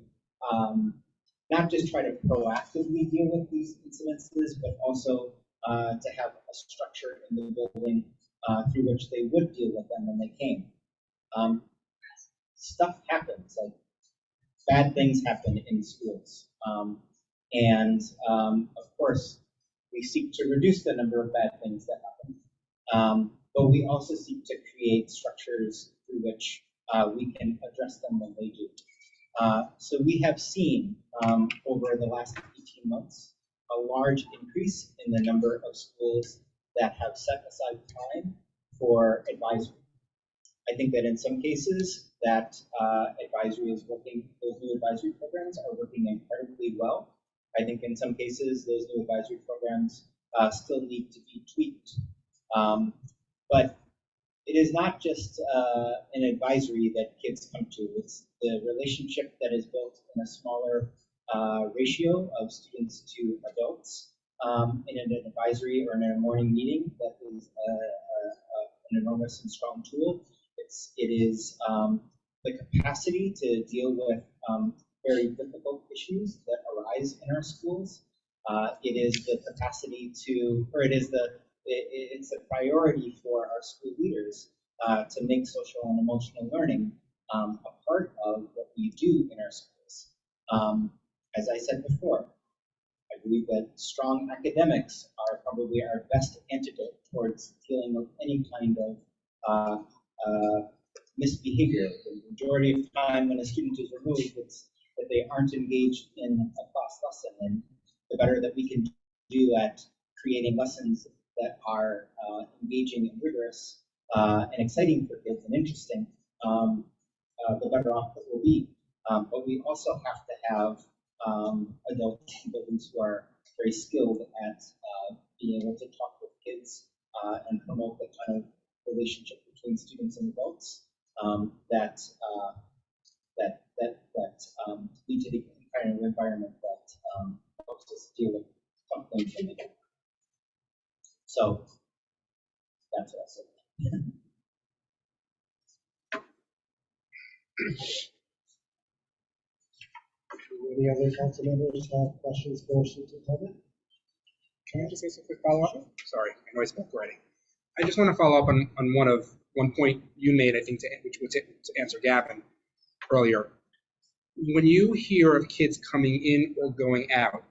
not just try to proactively deal with these incidences, but also to have a structure in the building through which they would deal with them when they came. Stuff happens, like bad things happen in schools. Of course, we seek to reduce the number of bad things that happen. But we also seek to create structures through which we can address them when they do. So we have seen over the last 18 months a large increase in the number of schools that have set aside time for advisory. I think that in some cases that advisory is working, those new advisory programs are working incredibly well. I think in some cases those new advisory programs still need to be tweaked. But it is not just an advisory that kids come to. It's the relationship that is built in a smaller ratio of students to adults in an advisory or in a morning meeting that is an enormous and strong tool. It is the capacity to deal with very difficult issues that arise in our schools. It is the capacity to, or it's a priority for our school leaders to make social and emotional learning a part of what we do in our schools. As I said before, I believe that strong academics are probably our best antidote towards dealing with any kind of misbehavior. The majority of the time when a student is removed, it's that they aren't engaged in a class lesson, and the better that we can do at creating lessons that are engaging and rigorous and exciting for kids and interesting, the better off it will be. But we also have to have adults and buildings who are very skilled at being able to talk with kids and promote the kind of relationship between students and adults that lead to the kind of environment that helps us deal with tough things in the day. So that's what I said. Any other council members have questions for Superintendent? Can I just say some quick follow-up? Sorry, I know I spoke already. I just want to follow up on one point you made, I think, which was to answer Gavin earlier. When you hear of kids coming in or going out,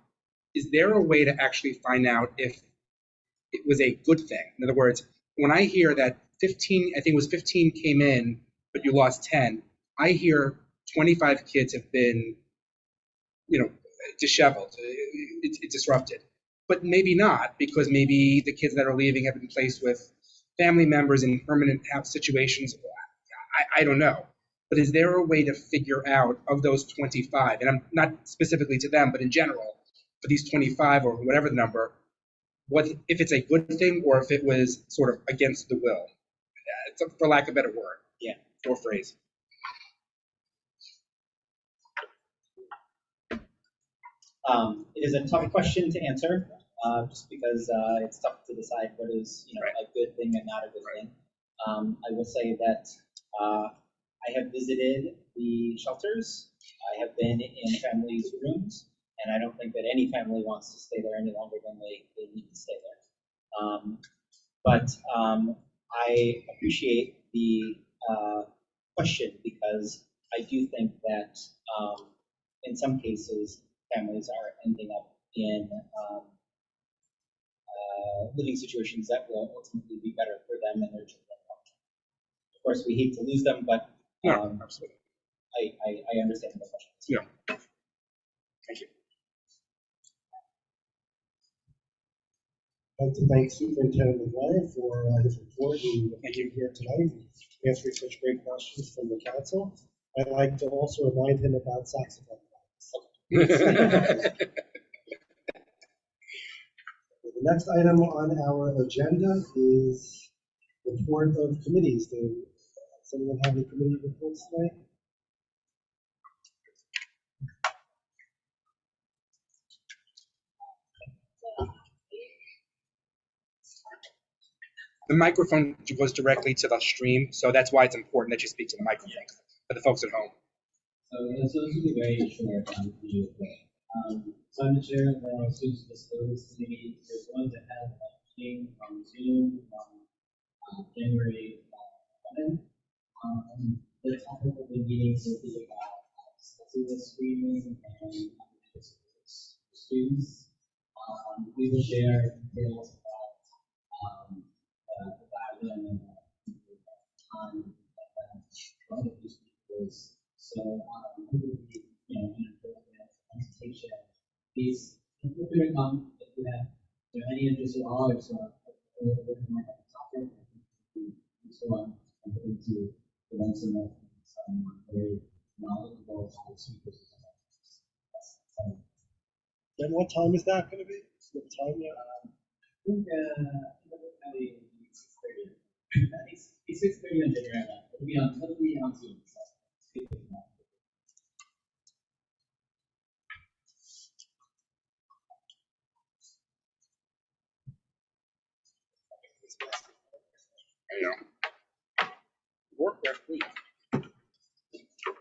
is there a way to actually find out if it was a good thing? In other words, when I hear that 15, I think it was 15 came in, but you lost 10, I hear 25 kids have been, disheveled, it's disrupted. But maybe not, because maybe the kids that are leaving have been placed with family members in permanent house situations. I don't know. But is there a way to figure out of those 25, and I'm not specifically to them, but in general, for these 25 or whatever the number, what if it's a good thing or if it was sort of against the will, for lack of a better word, or phrase. It is a tough question to answer, just because it's tough to decide what is a good thing and not a good thing. I will say that I have visited the shelters. I have been in families' rooms, and I don't think that any family wants to stay there any longer than they need to stay there. But I appreciate the question, because I do think that in some cases families are ending up in living situations that will ultimately be better for them and their children. Of course, we hate to lose them, but Absolutely. I understand the question. Yeah. Thank you. I'd like to thank Superintendent McGuire for his report and being here tonight, answering such great questions from the council. I'd like to also remind him about saxophone. The next item on our agenda is report of committees. Does anyone have any committee reports tonight? The microphone goes directly to the stream, so that's why it's important that you speak to the microphone for the folks at home. So this will be very short for you. So I'm the chair of the Students Disabilities Committee. We're going to have a meeting on Zoom on January 11th. The topic of the meeting will be about accessible screening and students. We will share details about the background and other speakers. So we will be, in a presentation. Please feel free to come if you have any interest at all, or so a little bit more about the topic. So I'm going to present some very knowledgeable speakers. And what time is that going to be? What time yet? I think it's 6:30 on January 11th. It'll be on Zoom.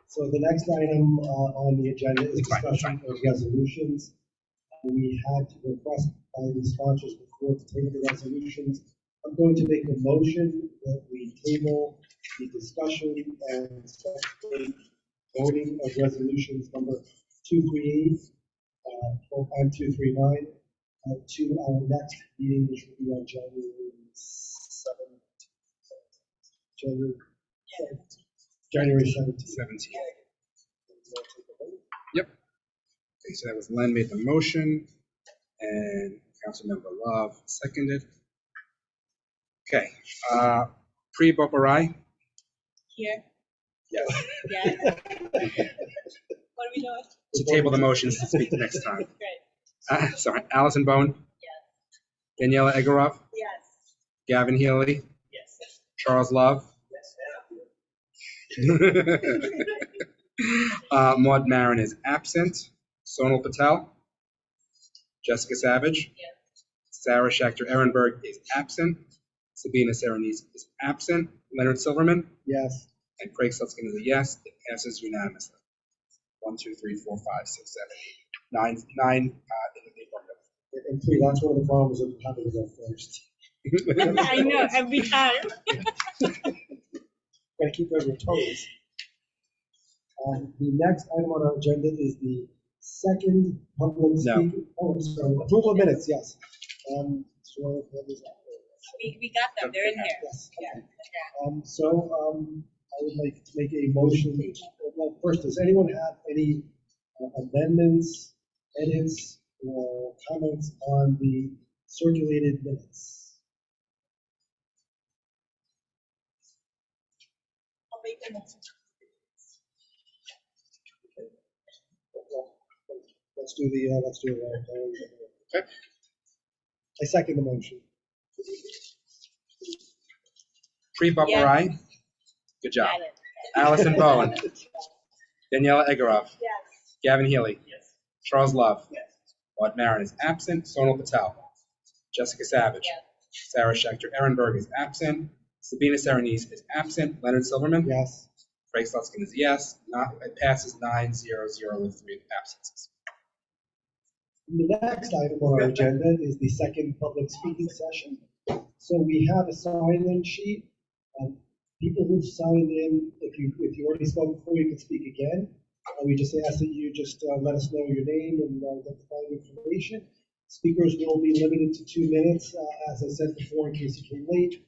So the next item on the agenda is discussion of resolutions. We had to request by the sponsors before to table the resolutions. I'm going to make a motion that we table the discussion and second voting of resolutions number 238 and 239 to our next meeting, which will be on January 7th. January 17th. Yep. Okay, so that was Len made the motion and Councilmember Love seconded. Okay. Pre-Boparai? Here. Yes. Yeah. What are we doing? To table the motions to speak next time. Great. Sorry. Allison Bone? Yes. Daniela Egorov? Yes. Gavin Healy? Yes. Charles Love? Yes. Maud Marin is absent. Sonal Patel? Jessica Savage? Yes. Sarah Schechter Ehrenberg is absent. Sabina Serenese is absent. Leonard Silverman? Yes. And Craig Slutskin is a yes. It passes unanimously. 1, 2, 3, 4, 5, 6, 7, 8, 9 in the affirmative. And three, that's one of the problems of having to go first. I know, every time. Gotta keep on your toes. The next item on our agenda is the second public speaking. Oh, sorry, approval of minutes, yes. So, We got them, they're in here. yes. Yeah. So, I would like to make a motion. Well, first, does anyone have any amendments, edits, or comments on the circulated minutes? I'll make a motion. Well, let's do the roll call. Okay. I second the motion. Pre-Bumper, aye. Good job. Allison Bowen. Daniela Egorov. Yes. Gavin Healy. Yes. Charles Love. Yes. Rod Marin is absent. Sonal Patel. Jessica Savage. Yes. Sarah Schechter Ehrenberg is absent. Sabina Serenise is absent. Leonard Silverman. Yes. Craig Slutskin is yes. It passes 9-0-0 with 3 absences. The next item on our agenda is the second public speaking session. So we have a sign-in sheet. People who've signed in, if you already spoke before, you can speak again. We just ask that you just let us know your name and identifying information. Speakers will be limited to 2 minutes, as I said before, in case you came late.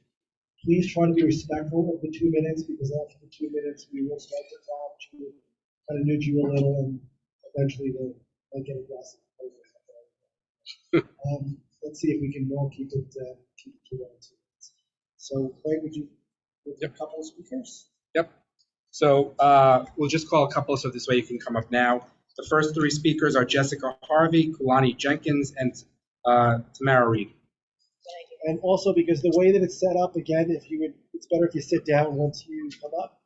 Please try to be respectful of the 2 minutes, because after the 2 minutes, we will start to talk to kind of nudge you a little, and eventually they'll get aggressive. Let's see if we can all keep it to 1 or 2 minutes. So, Craig, would you with a couple of speakers? Yep. So we'll just call a couple so this way you can come up now. The first 3 speakers are Jessica Harvey, Kulani Jenkins, and Tamara Reed. And also, because the way that it's set up, again, it's better if you sit down once you come up.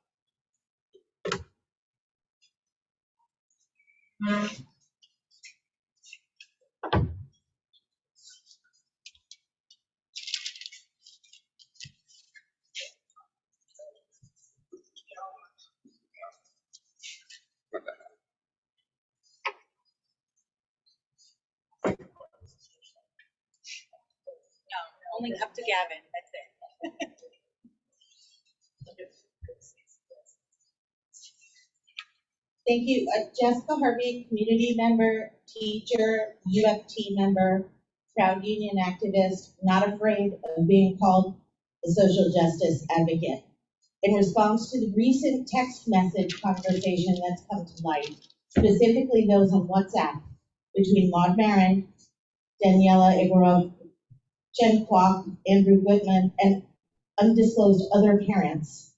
Only up to Gavin, that's it. Thank you. Jessica Harvey, community member, teacher, UFT member, proud union activist, not afraid of being called a social justice advocate. In response to the recent text message conversation that's come to light, specifically those on WhatsApp between Maud Marin, Daniela Igorov, Jen Kwok, Andrew Whitman, and undisclosed other parents,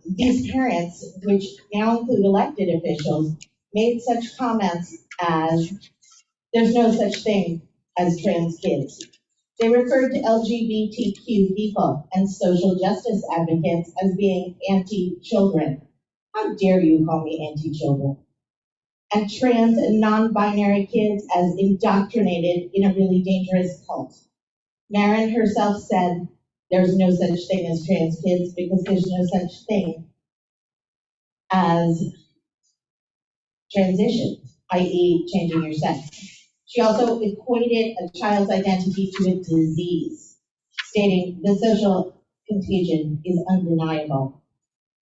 these parents, which now include elected officials, made such comments as, there's no such thing as trans kids. They referred to LGBTQ people and social justice advocates as being anti-children. How dare you call me anti-children? And trans and non-binary kids as indoctrinated in a really dangerous cult. Marin herself said, there's no such thing as trans kids because there's no such thing as transition, i.e. changing your sex. She also equated a child's identity to a disease, stating the social contagion is undeniable.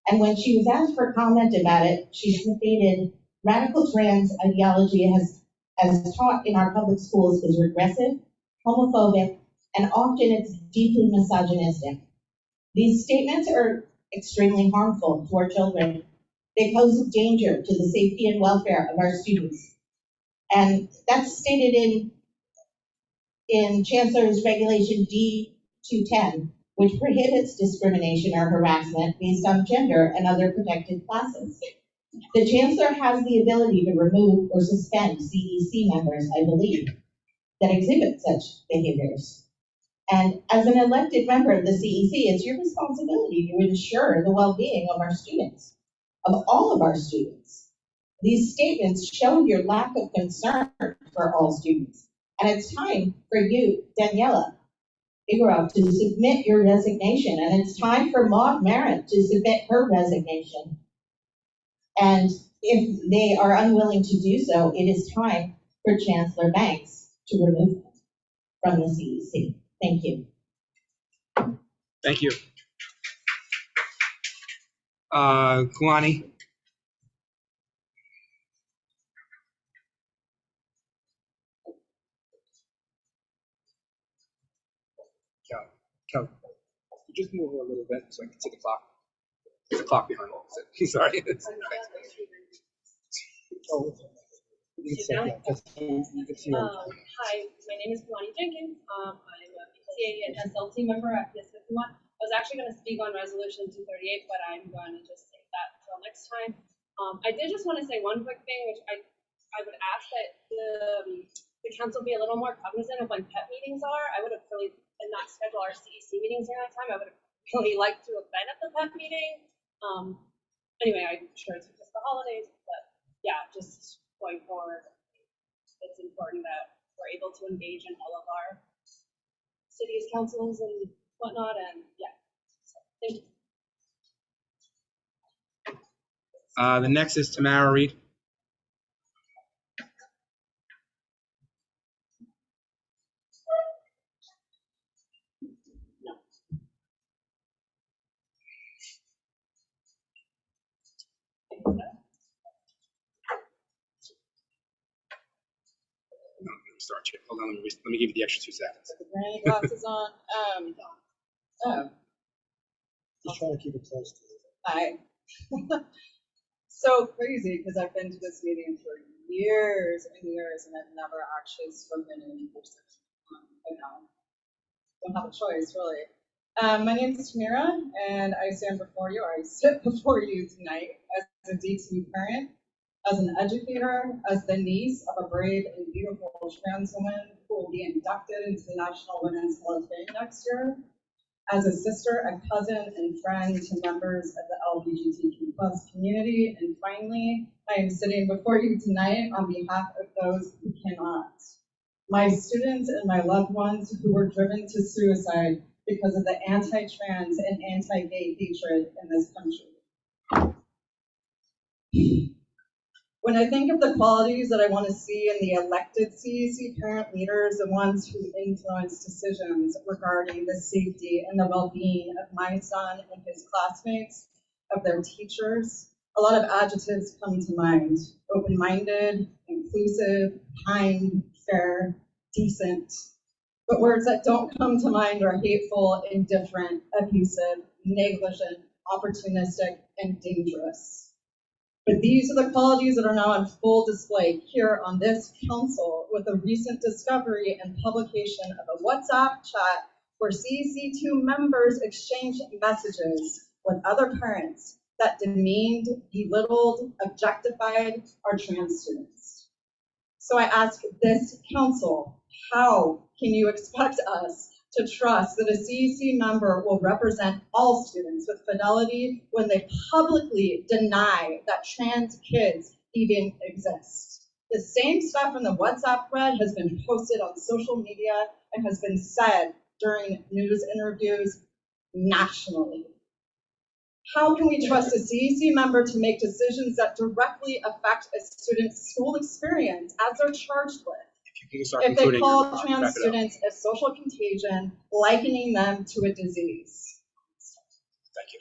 And when she was asked for comment about it, she stated, radical trans ideology as taught in our public schools is regressive, homophobic, and often it's deeply misogynistic. These statements are extremely harmful to our children. They pose a danger to the safety and welfare of our students. And that's stated in Chancellor's Regulation D-210, which prohibits discrimination or harassment based on gender and other protected classes. The Chancellor has the ability to remove or suspend CEC members, I believe, that exhibit such behaviors. And as an elected member of the CEC, it's your responsibility to ensure the well-being of our students, of all of our students. These statements show your lack of concern for all students. And it's time for you, Daniela Igorov, to submit your resignation. And it's time for Maud Marin to submit her resignation. And if they are unwilling to do so, it is time for Chancellor Banks to remove them from the CEC. Thank you. Thank you. Kulani. Just move a little bit so I can see the clock. There's a clock behind me. Sorry. Hi, my name is Kalani Jenkins. I'm a PTA and SLT member at PS51. I was actually going to speak on Resolution 238, but I'm going to just save that until next time. I did just want to say one quick thing, which I would ask that the council be a little more cognizant of when PEP meetings are. I would have really, and not schedule our CEC meetings during that time. I would have really liked to have been at the PEP meeting. Anyway, I'm sure it's because of the holidays, but yeah, just going forward, it's important that we're able to engage in all of our cities, councils, and whatnot, and yeah. So, thank you. The next is Tamara Reed. Start you. Hold on, let me give you the extra 2 seconds. Granny glasses on. Just trying to keep it close to you. Hi. So crazy because I've been to this meeting for years and years and I've never actually spoken in person. I know. Don't have a choice, really. My name is Tamira and I stand before you, or I sit before you tonight as a DT parent, as an educator, as the niece of a brave and beautiful trans woman who will be inducted into the National Women's Hall of Fame next year, as a sister, a cousin, and friend to members of the LGBTQ+ community, and finally, I am sitting before you tonight on behalf of those who cannot. My students and my loved ones who were driven to suicide because of the anti-trans and anti-gay hatred in this country. When I think of the qualities that I want to see in the elected CEC parent leaders, the ones who influence decisions regarding the safety and the well-being of my son and his classmates, of their teachers, a lot of adjectives come to mind: open-minded, inclusive, kind, fair, decent. But words that don't come to mind are hateful, indifferent, abusive, negligent, opportunistic, and dangerous. But these are the qualities that are now on full display here on this council with a recent discovery and publication of a WhatsApp chat where CEC2 members exchanged messages with other parents that demeaned, belittled, objectified our trans students. So I ask this council, how can you expect us to trust that a CEC member will represent all students with fidelity when they publicly deny that trans kids even exist? The same stuff in the WhatsApp thread has been posted on social media and has been said during news interviews nationally. How can we trust a CEC member to make decisions that directly affect a student's school experience as they're charged with? If they call trans students a social contagion, likening them to a disease?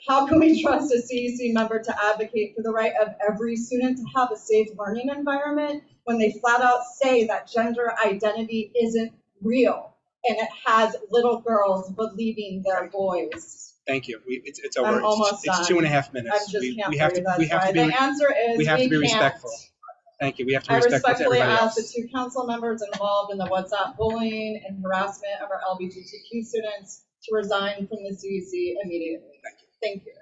How can we trust a CEC member to advocate for the right of every student to have a safe learning environment when they flat out say that gender identity isn't real and it has little girls believing they're boys? Thank you. It's over. I'm almost it's done. 2.5 minutes. I just can't the answer is we have to be respectful. Thank you. We have to be respectful to everybody else. I respectfully ask the 2 council members involved in the WhatsApp bullying and harassment of our LGBTQ students to resign from the CEC immediately. Thank you.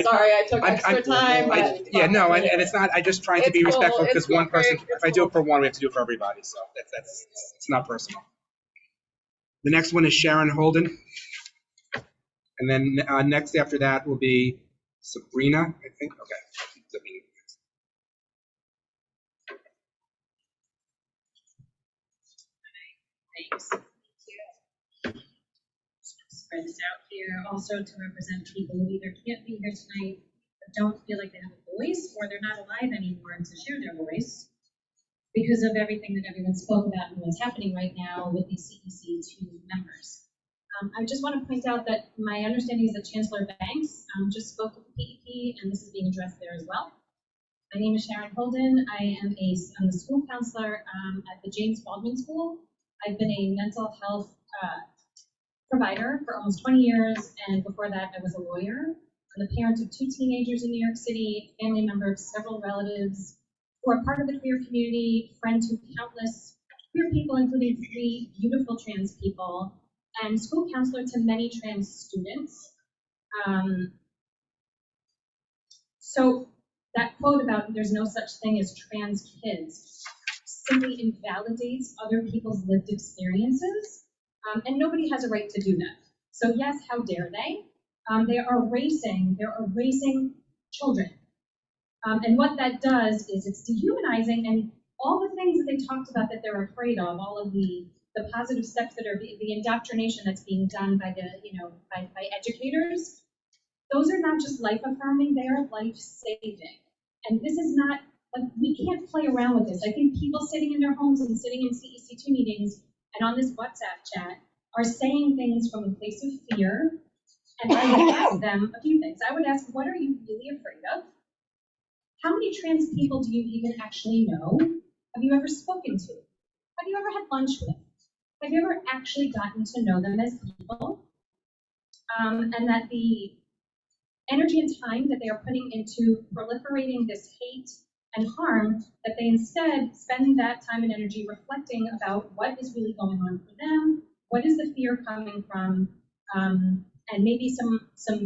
Sorry, I took extra time. And it's not. I just trying to be respectful because one person. If I do it for one, we have to do it for everybody. So that's it's not personal. The next one is Sharon Holden, and then next after that will be Sabrina. I think. Okay. Sabrina. Thanks. Spread this out here also to represent people who either can't be here tonight but don't feel like they have a voice, or they're not alive anymore to share their voice because of everything that everyone spoke about and what's happening right now with these CEC2 members. I just want to point out that my understanding is that Chancellor Banks just spoke with the PEP, and this is being addressed there as well. My name is Sharon Holden. I'm the school counselor at the James Baldwin School. I've been a mental health provider for almost 20 years, and before that, I was a lawyer. I'm the parent of 2 teenagers in New York City, family member of several relatives who are part of the queer community, friend to countless queer people, including 3 beautiful trans people, and school counselor to many trans students. So that quote about there's no such thing as trans kids simply invalidates other people's lived experiences, and nobody has a right to do that. So yes, how dare they? They are erasing children. And what that does is it's dehumanizing, and all the things that they talked about that they're afraid of, all of the positive steps that are the indoctrination that's being done by by educators, those are not just life affirming, they are life saving. And this is not, we can't play around with this. I think people sitting in their homes and sitting in CEC2 meetings and on this WhatsApp chat are saying things from a place of fear. And I would ask them a few things. I would ask, what are you really afraid of? How many trans people do you even actually know? Have you ever spoken to? Have you ever had lunch with? Have you ever actually gotten to know them as people? And that the energy and time that they are putting into proliferating this hate and harm, that they instead spend that time and energy reflecting about what is really going on for them, what is the fear coming from, and maybe some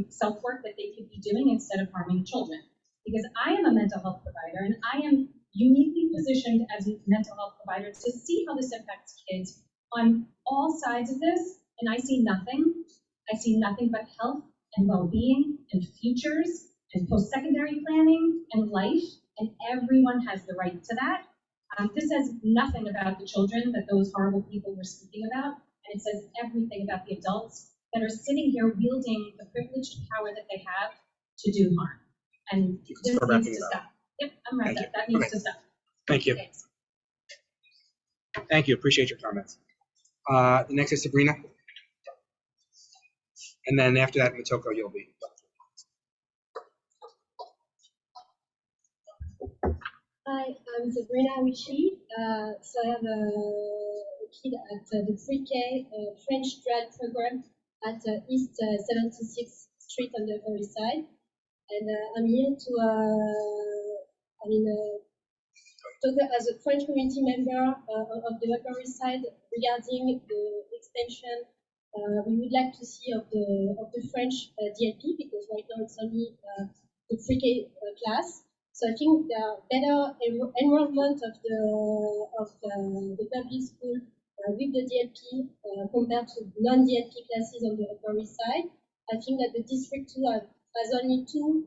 self-work that they could be doing instead of harming children. Because I am a mental health provider, and I am uniquely positioned as a mental health provider to see how this affects kids on all sides of this, and I see nothing. I see nothing but health and well-being and futures and post-secondary planning and life, and everyone has the right to that. This says nothing about the children that those horrible people were speaking about, and it says everything about the adults that are sitting here wielding the privileged power that they have to do harm. And this needs to stop. Yep, I'm right. That needs to stop. Thank you. Thanks. Thank you. Appreciate your comments. The next is Sabrina. And then after that, Matoko, you'll be. Hi, I'm Sabrina Wichi. So I have a kid at the pre-K French grad program at East 76th Street on the Upper East Side. And I'm here to, talk as a French community member of the Upper East Side regarding the extension we would like to see of the French DLP, because right now it's only the pre-K class. So I think there are better enrollment of the public school with the DLP compared to non-DLP classes on the Upper East Side. I think that the District 2 has only 2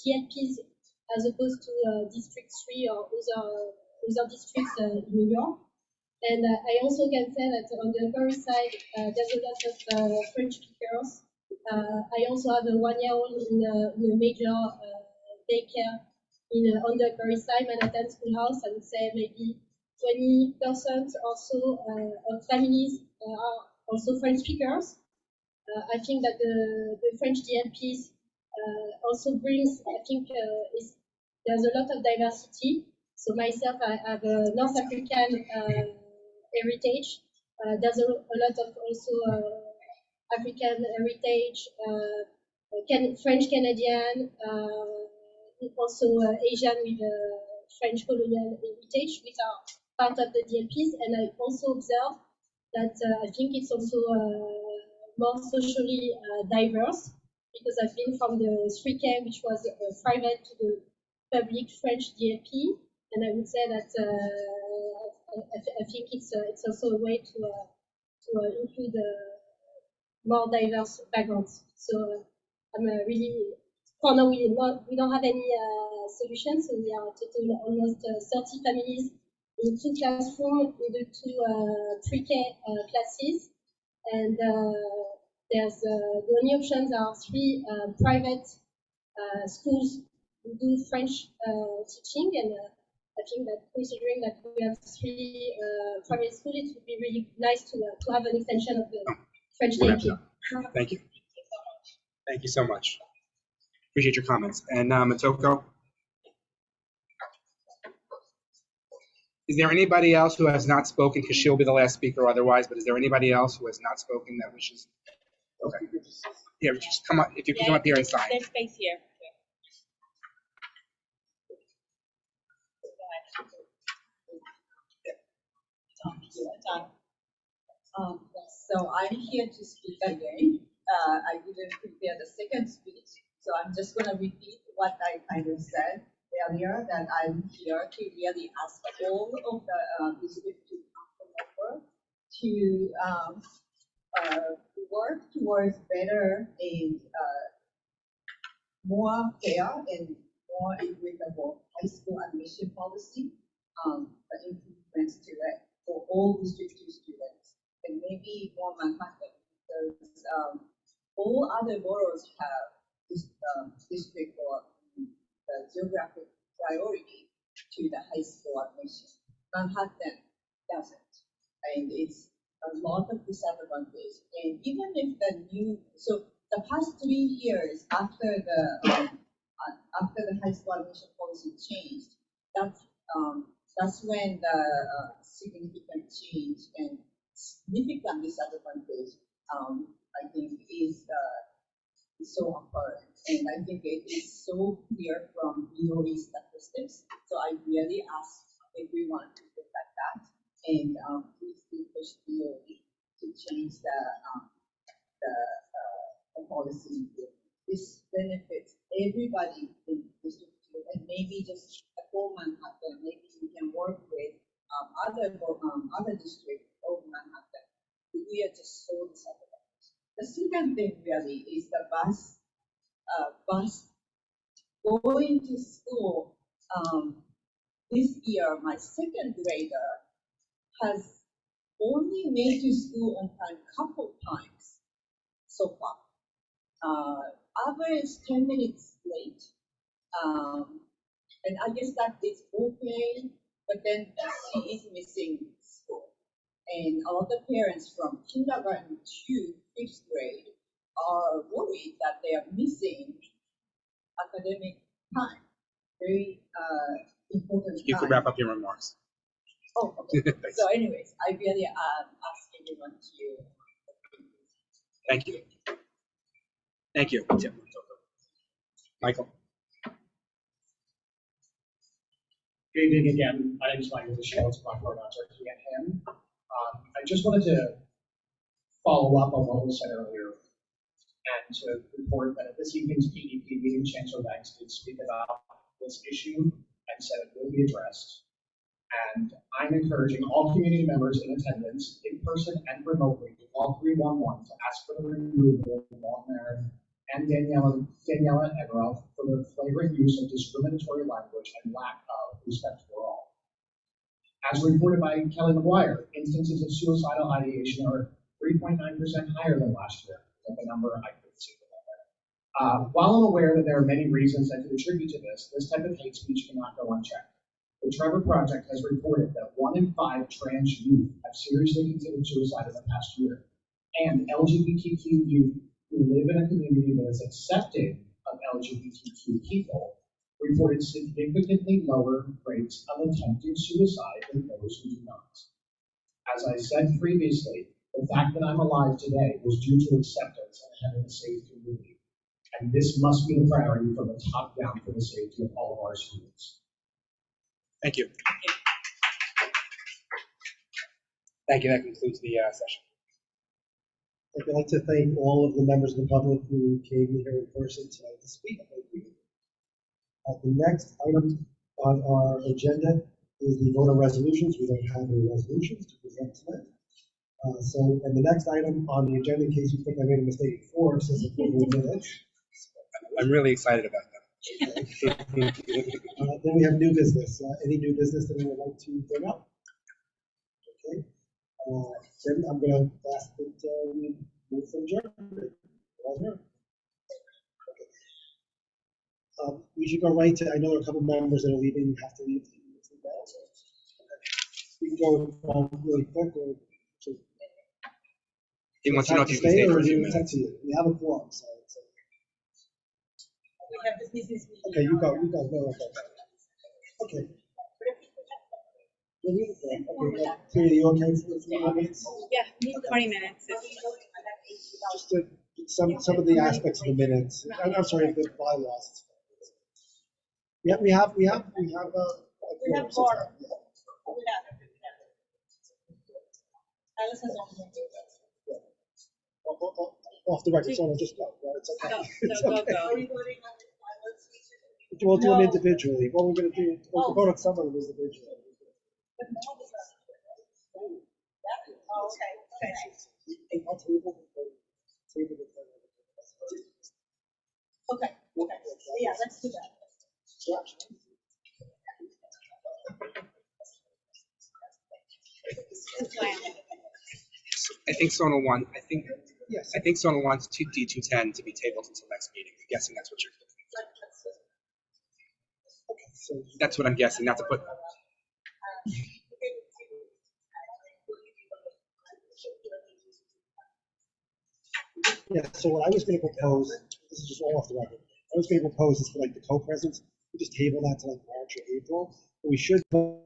DLPs as opposed to District 3 or other districts in New York. And I also can say that on the Upper East Side, there's a lot of French speakers. I also have a 1-year-old in a major daycare on the Upper East Side, Manhattan Schoolhouse. I would say maybe 20% or so of families are also French speakers. I think that the French DLPs also brings, I think there's a lot of diversity. So myself, I have a North African heritage. There's a lot of also African heritage, French Canadian, also Asian with French colonial heritage, which are part of the DLPs. And I also observe that I think it's also more socially diverse, because I've been from the 3K, which was private, to the public French DLP, and I would say that I think it's also a way to include more diverse backgrounds. So I'm really, for now we don't have any solutions, so we are total almost 30 families in 2 classrooms in the 2 pre-K classes, and there's the only options are 3 private schools who do French teaching, and I think that considering that we have 3 private schools, it would be really nice to have an extension of the French DLP. Thank you. Thank you so much. Appreciate your comments. And Matoko. Is there anybody else who has not spoken, because she'll be the last speaker otherwise, but is there anybody else who has not spoken that wishes? Okay. Yeah, just come up, if you can come up here and sign. There's space here. So I'm here to speak again. I didn't prepare the second speech, so I'm just going to repeat what I kind of said earlier, that I'm here to really ask all of the district to come over to work towards better and more fair and more equitable high school admission policy, the improvements to it for all District 2 students, and maybe more Manhattan, because all other boroughs have this district or the geographic priority to the high school admission. Manhattan doesn't, and it's a lot of disadvantage. And even if the past 3 years after the high school admission policy changed, that's when the significant change and significant disadvantage, I think, is so apparent. And I think it is so clear from DOE statistics. So I really ask everyone to look at that, and please do push DOE to change the policy. This benefits everybody in District 2, and maybe just a whole Manhattan. Maybe we can work with other districts of Manhattan. We are just so disadvantaged. The second thing really is the bus going to school. This year, my second grader has only made to school on time a couple times so far. Average 10 minutes late. And I guess that is okay, but then she is missing school. And all the parents from kindergarten to 5th grade are worried that they are missing academic time. Very important You time. can wrap up your remarks. Oh, okay. So anyways, I really ask everyone to. Thank you. Thank you. Michael. Good evening again. My name is Michael DeShields. My pronouns are he and him. I just wanted to follow up on what was said earlier and to report that at this evening's PDP meeting, Chancellor Banks did speak about this issue and said it will be addressed. And I'm encouraging all community members in attendance, in person and remotely, to call 311 to ask for the removal of Walt Marin and Daniela Emerald for their flagrant use of discriminatory language and lack of respect for all. As reported by Kelly McGuire, instances of suicidal ideation are 3.9% higher than last year. That's the number I couldn't see. While I'm aware that there are many reasons that could attribute to this type of hate speech cannot go unchecked. The Trevor Project has reported that 1 in 5 trans youth have seriously considered suicide in the past year, and LGBTQ youth who live in a community that is accepting of LGBTQ people reported significantly lower rates of attempted suicide than those who do not. As I said previously, the fact that I'm alive today was due to acceptance and having a safe community. And this must be the priority from the top down for the safety of all of our students. Thank you. Thank you. That concludes the session. I'd like to thank all of the members of the public who came here in person tonight to speak. Thank you. The next item on our agenda is the voter resolutions. We don't have any resolutions to present tonight. And the next item on the agenda, in case you think I made a mistake before, says approval of minutes. I'm really excited about that. Then we have new business. Any new business that anyone would like to bring up? Okay. Then I'm going to ask that we move from adjournment. Okay. We should go right to, I know there are a couple members that are leaving, have to leave. We can go really quick. He wants to know if you can stay stay for or a do few you minutes. We have a quorum, so. We have this business meeting. Okay, you go, go. Okay. Really? Okay, Katie, you okay for a few more minutes? Yeah, 20 minutes. Just to, some of the aspects of the minutes, I'm sorry, the bylaws. Yeah, we have more. Off the record, so just go. It's okay. It's okay. We'll do them individually. What we're going to do, we'll vote on some of them individually. Okay, yeah, let's do that. I think Sona wants, I think Sona wants D210 to be tabled until next meeting. I'm guessing that's what you're looking for. That's what I'm guessing, not to put. Yeah, so what I was going to propose, this is just all off the record, I was going to propose is for like the co-presence, we just table that to like March or April, but we should vote.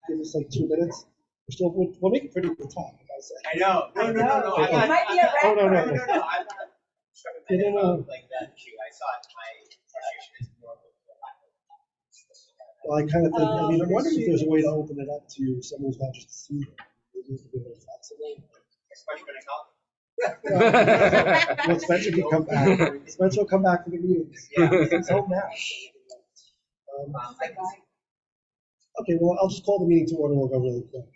Give us like 2 minutes. We'll make pretty good time. I know. No. It might be a record. No. I'm not trying to think about like that issue. I thought my situation is more of Well, I kind of think, I mean, I'm wondering if there's a way to open it up to someone who's not just a student. Maybe it's a bit more flexible. Well, Spencer can come back. Spencer will come back for the meetings. Yeah. He's home now. Okay, well, I'll just call the meeting to order. We'll go really quick.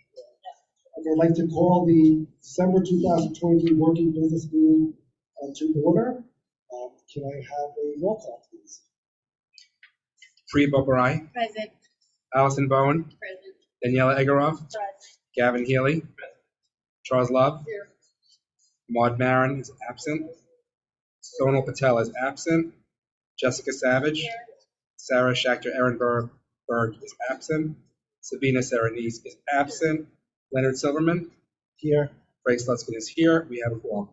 I'd like to call the December 2023 working business meeting to order. Can I have a roll call, please? Priya Boparai, Present. Allison Bowen, Present. Daniela Egoroff, Present. Gavin Healy, Charles Love, Maud Marin is absent, Sonal Patel is absent, Jessica Savage, Sarah Schachter Ehrenberg is absent, Sabina Serenese is absent, Leonard Silverman, here. Craig Slutskin is here. We have a quorum.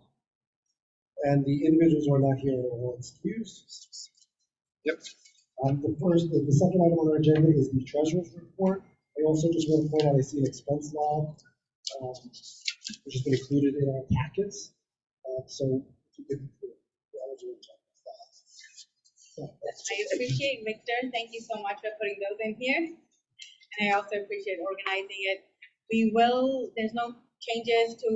And the individuals who are not here are all excused. Yep. The second item on our agenda is the treasurer's report. I also just want to point out I see an expense log, which has been included in our packets. So if you could, I appreciate Victor. Thank you so much for putting those in here. And I also appreciate organizing it. There's no changes to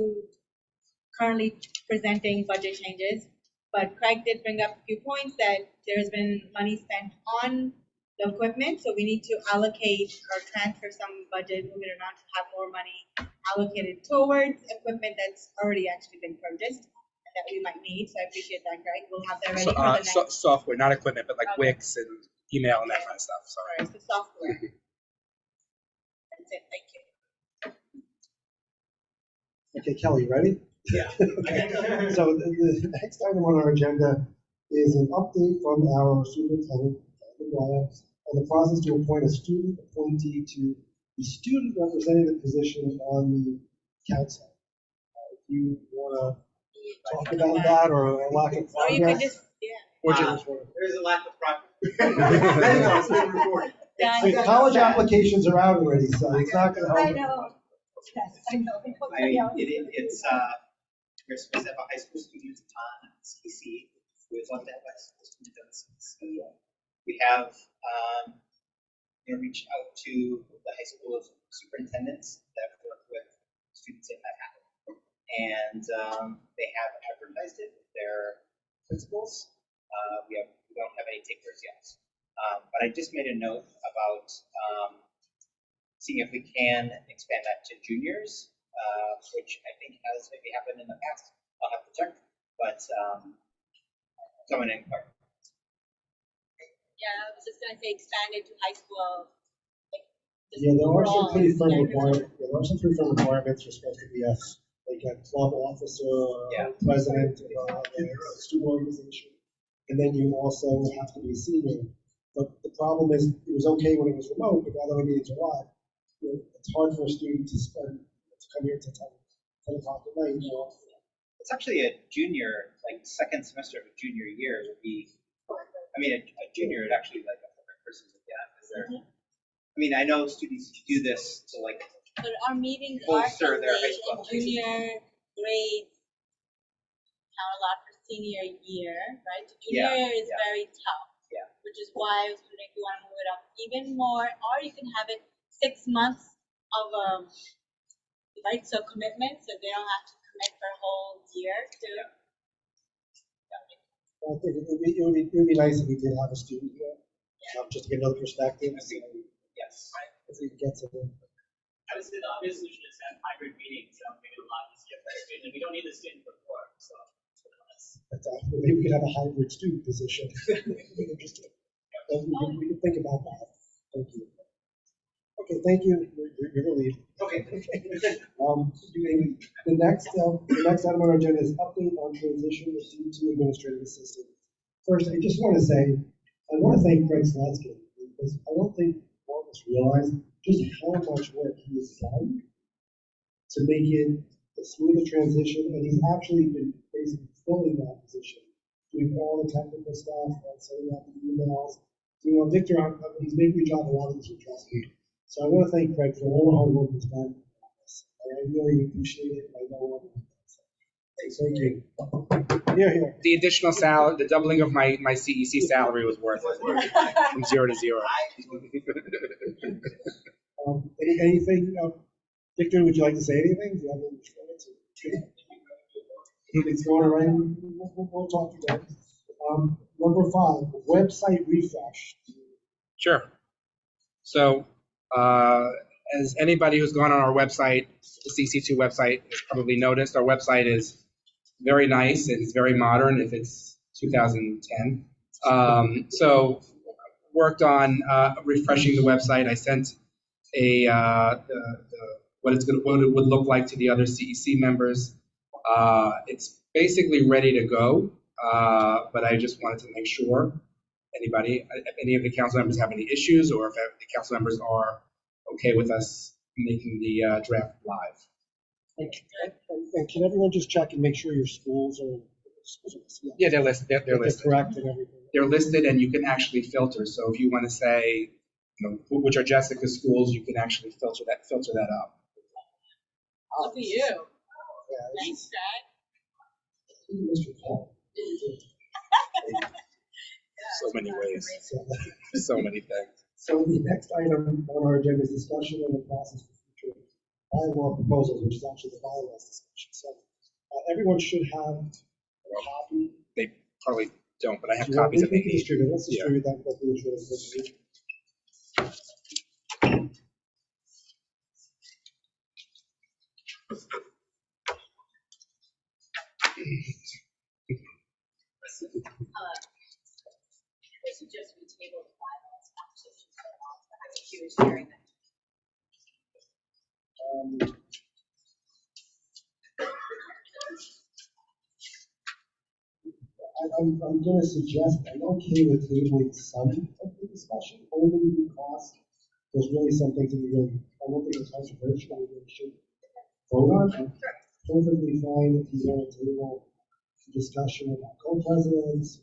currently presenting budget changes, but Craig did bring up a few points that there's been money spent on the equipment, so we need to allocate or transfer some budget, believe it or not, to have more money allocated towards equipment that's already actually been purchased and that we might need. So I appreciate that, Craig. We'll have that ready for the next. Software, not equipment, but like Okay. Wix and email and that kind of stuff. Sorry. All right, so software. That's it. Thank you. okay, Kelly, ready? Yeah. So the next item on our agenda is an update from our superintendent, on the process to appoint a student appointee to the student representative position on the council. If you want to talk about that or a lack of Or you could progress. just, yeah. Or There is a lack of progress. I know, it's being recorded. Yeah, the college applications are out already, so it's not going to help. I know. Yes, I know. I mean, it's, we're supposed to have a high school student on CC. We would love to have a high school student on CC. We have, reached out to the high school superintendents that work with students in Manhattan. And they have advertised it with their principals. We don't have any takers yet. But I just made a note about seeing if we can expand that to juniors, which I think has maybe happened in the past. I'll have to check, but someone inquired. Yeah, I was just gonna say expand it to high school. Like, just Yeah, there are some overall, pretty firm yeah. requirements. There are some pretty firm requirements for supposed to be like a club officer, or president of a student organization, and then you also have to be a senior. But the problem is, it was okay when it was remote, but now that meetings are live, it's hard for a student to come here to 10 o'clock at night. It's actually a junior, like second semester of a junior year would be. I mean, a junior would actually like a perfect person to get because they're. I mean, I know students do this to like. But our meetings are bolster their high Sunday school. in junior grade. Count a lot for senior year, right? So junior year is very tough. Yeah. Which is why I was wondering if you want to move it up even more, or you can have it 6 months of right, so commitment, so they don't have to commit for a whole year too. I think it would be nice if we did have a student here, just to get another perspective. Yes. If we get to them. I would say the obvious solution is to have hybrid meetings, that would make it a lot easier for everybody, and we don't need the student report, so. Maybe we could have a hybrid student position. We can think about that. Thank you. Okay, thank you. You're relieved. Okay. The next item on our agenda is update on transition of CECD2 administrative assistant. First, I just want to say, I want to thank Greg Slatsky, because I don't think all of us realize just how much work he has done to make it a smoother transition, and he's actually been basically filling that position, doing all the technical stuff, sending out the emails, doing Victor, he's making your job a lot easier, trust me. So I want to thank Craig for all the hard work he's done. I really appreciate it. I know. Thank you. Here. The additional salary, the doubling of my CEC salary was worth it, from 0 to 0. Anything, Victor, would you like to say anything? Do you have any comments? It's going around. We'll talk again. Number 5, website refresh. Sure. So, as anybody who's gone on our website, the CC2 website, has probably noticed, our website is very nice. It's very modern if it's 2010. So, worked on refreshing the website. I sent what it would look like to the other CEC members. It's basically ready to go, but I just wanted to make sure if any of the council members have any issues, or if the council members are okay with us making the draft live. And can everyone just check and make sure your schools are? Yeah, they're listed. They're listed. Correct and everything. They're listed, and you can actually filter. So if you want to say, which are Jessica's schools, you can actually filter that up. Look at you. Thanks, Dad. So many ways. So many things. So the next item on our agenda is discussion on the process for future bylaw proposals, which is actually the bylaws discussion. So everyone should have a copy. They probably don't, but I have copies that they need. Let's distribute that. I suggest we table the bylaws conversation so long, but I think she was sharing that. I'm gonna suggest, I'm okay with tabling some of the discussion, only because there's really some things that we really, I don't think it's controversial, we really should vote on. I'm perfectly fine if you want to table discussion about co-presidents,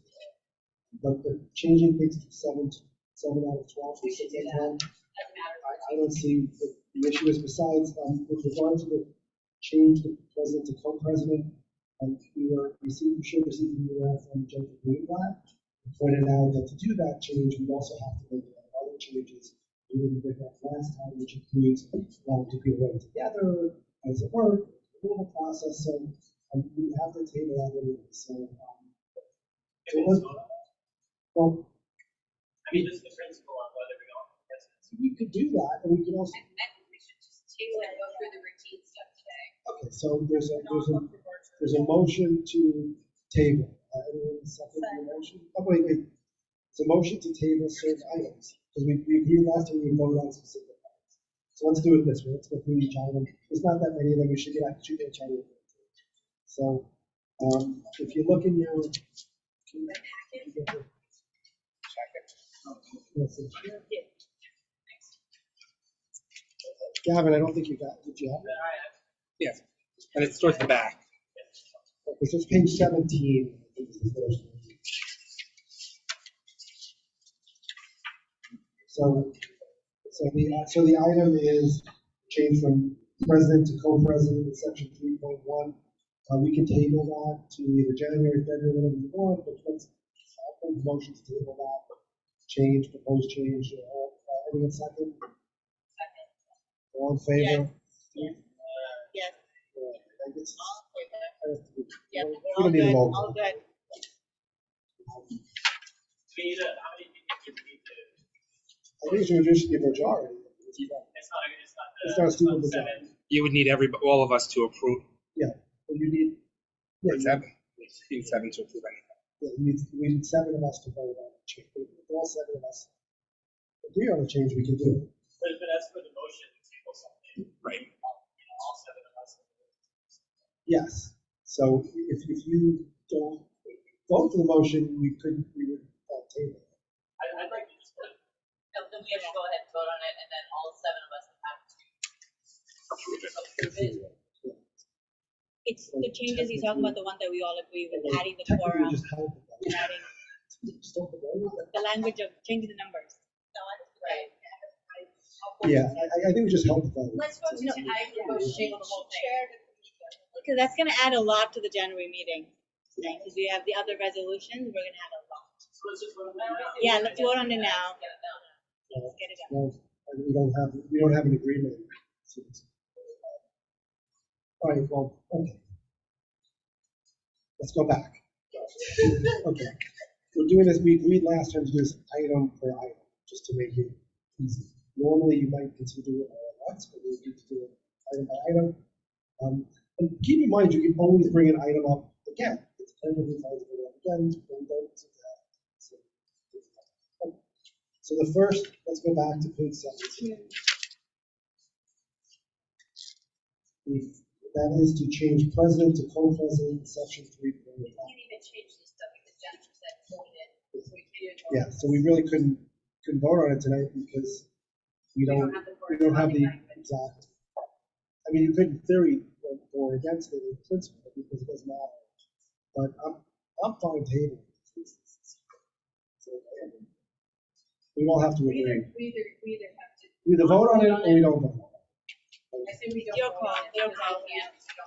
but the changing things to 7 out of 12 to 6 out of 12. I don't see the issue is besides, with regard to the change the president to co-president, we should receive an email from Jennifer Greenblatt, who pointed out that to do that change, we also have to make other changes. We didn't make that last time, which includes do people work together, how does it work, the approval process, so we have to table that anyway. So, well, I mean, just the principle on whether we go for presidency. we could do that, and we could also. I think we should just table and go through the routine stuff today. Okay, so there's a motion to table. Anyone second the motion? Oh, wait. It's a motion to table certain items, because we agreed last time we voted on specific items. So let's do it this way. Let's go through each item. There's not that many of them. We should get out to each item. So, if you look in your. Gavin, I don't think you got it. Did you have it? Yes, and it's towards the back. This is page 17. So the item is change from president to co-president in section 3.1. We can table that to either January, February, whatever you want, but let's put the motion to table that change, proposed change. Anyone second? All in favor? Yes. Yes. Yeah, we don't need a vote. All good. I think you should give a majority. It's not a stupid majority. You would need all of us to approve. Yeah, but you need. Yeah, seven. You need 7 to approve anything. Yeah, we need 7 of us to vote on the change. If all 7 of us agree on the change, we can do it. But as for the motion to table something, right? All 7 of us. Yes. So if you don't vote for the motion, we would table it. I'd like to just put. Then we have to go ahead and vote on it, and then all 7 of us have to approve it. It's the changes he's talking about, the one that we all agree with, adding the quorum, and adding the language of changing the numbers. Right. Yeah, I think we just help with that. Let's go to table the whole thing. Because that's gonna add a lot to the January meeting, because we have the other resolutions, we're gonna add a lot. Yeah, let's vote on it now. Let's get it done. Well, we don't have an agreement. All right, well, okay. Let's go back. Okay. We're doing this, we agreed last time to do this item per item, just to make it easy. Normally you might consider it all at once, but we need to do it item by item. And keep in mind, you can always bring an item up again. It's perfectly fine to bring it up again. So the first, let's go back to page 17. That is to change president to co-president in section 3.1. We can't even change this stuff because Jennifer said vote it. Yeah, so we really couldn't vote on it tonight because we don't have the exact. I mean, you could in theory go against it in principle because it doesn't matter. But I'm fine tabling. We all have to agree. We either have to. We either vote on it or we don't vote on it. I say we don't. Your call, your call,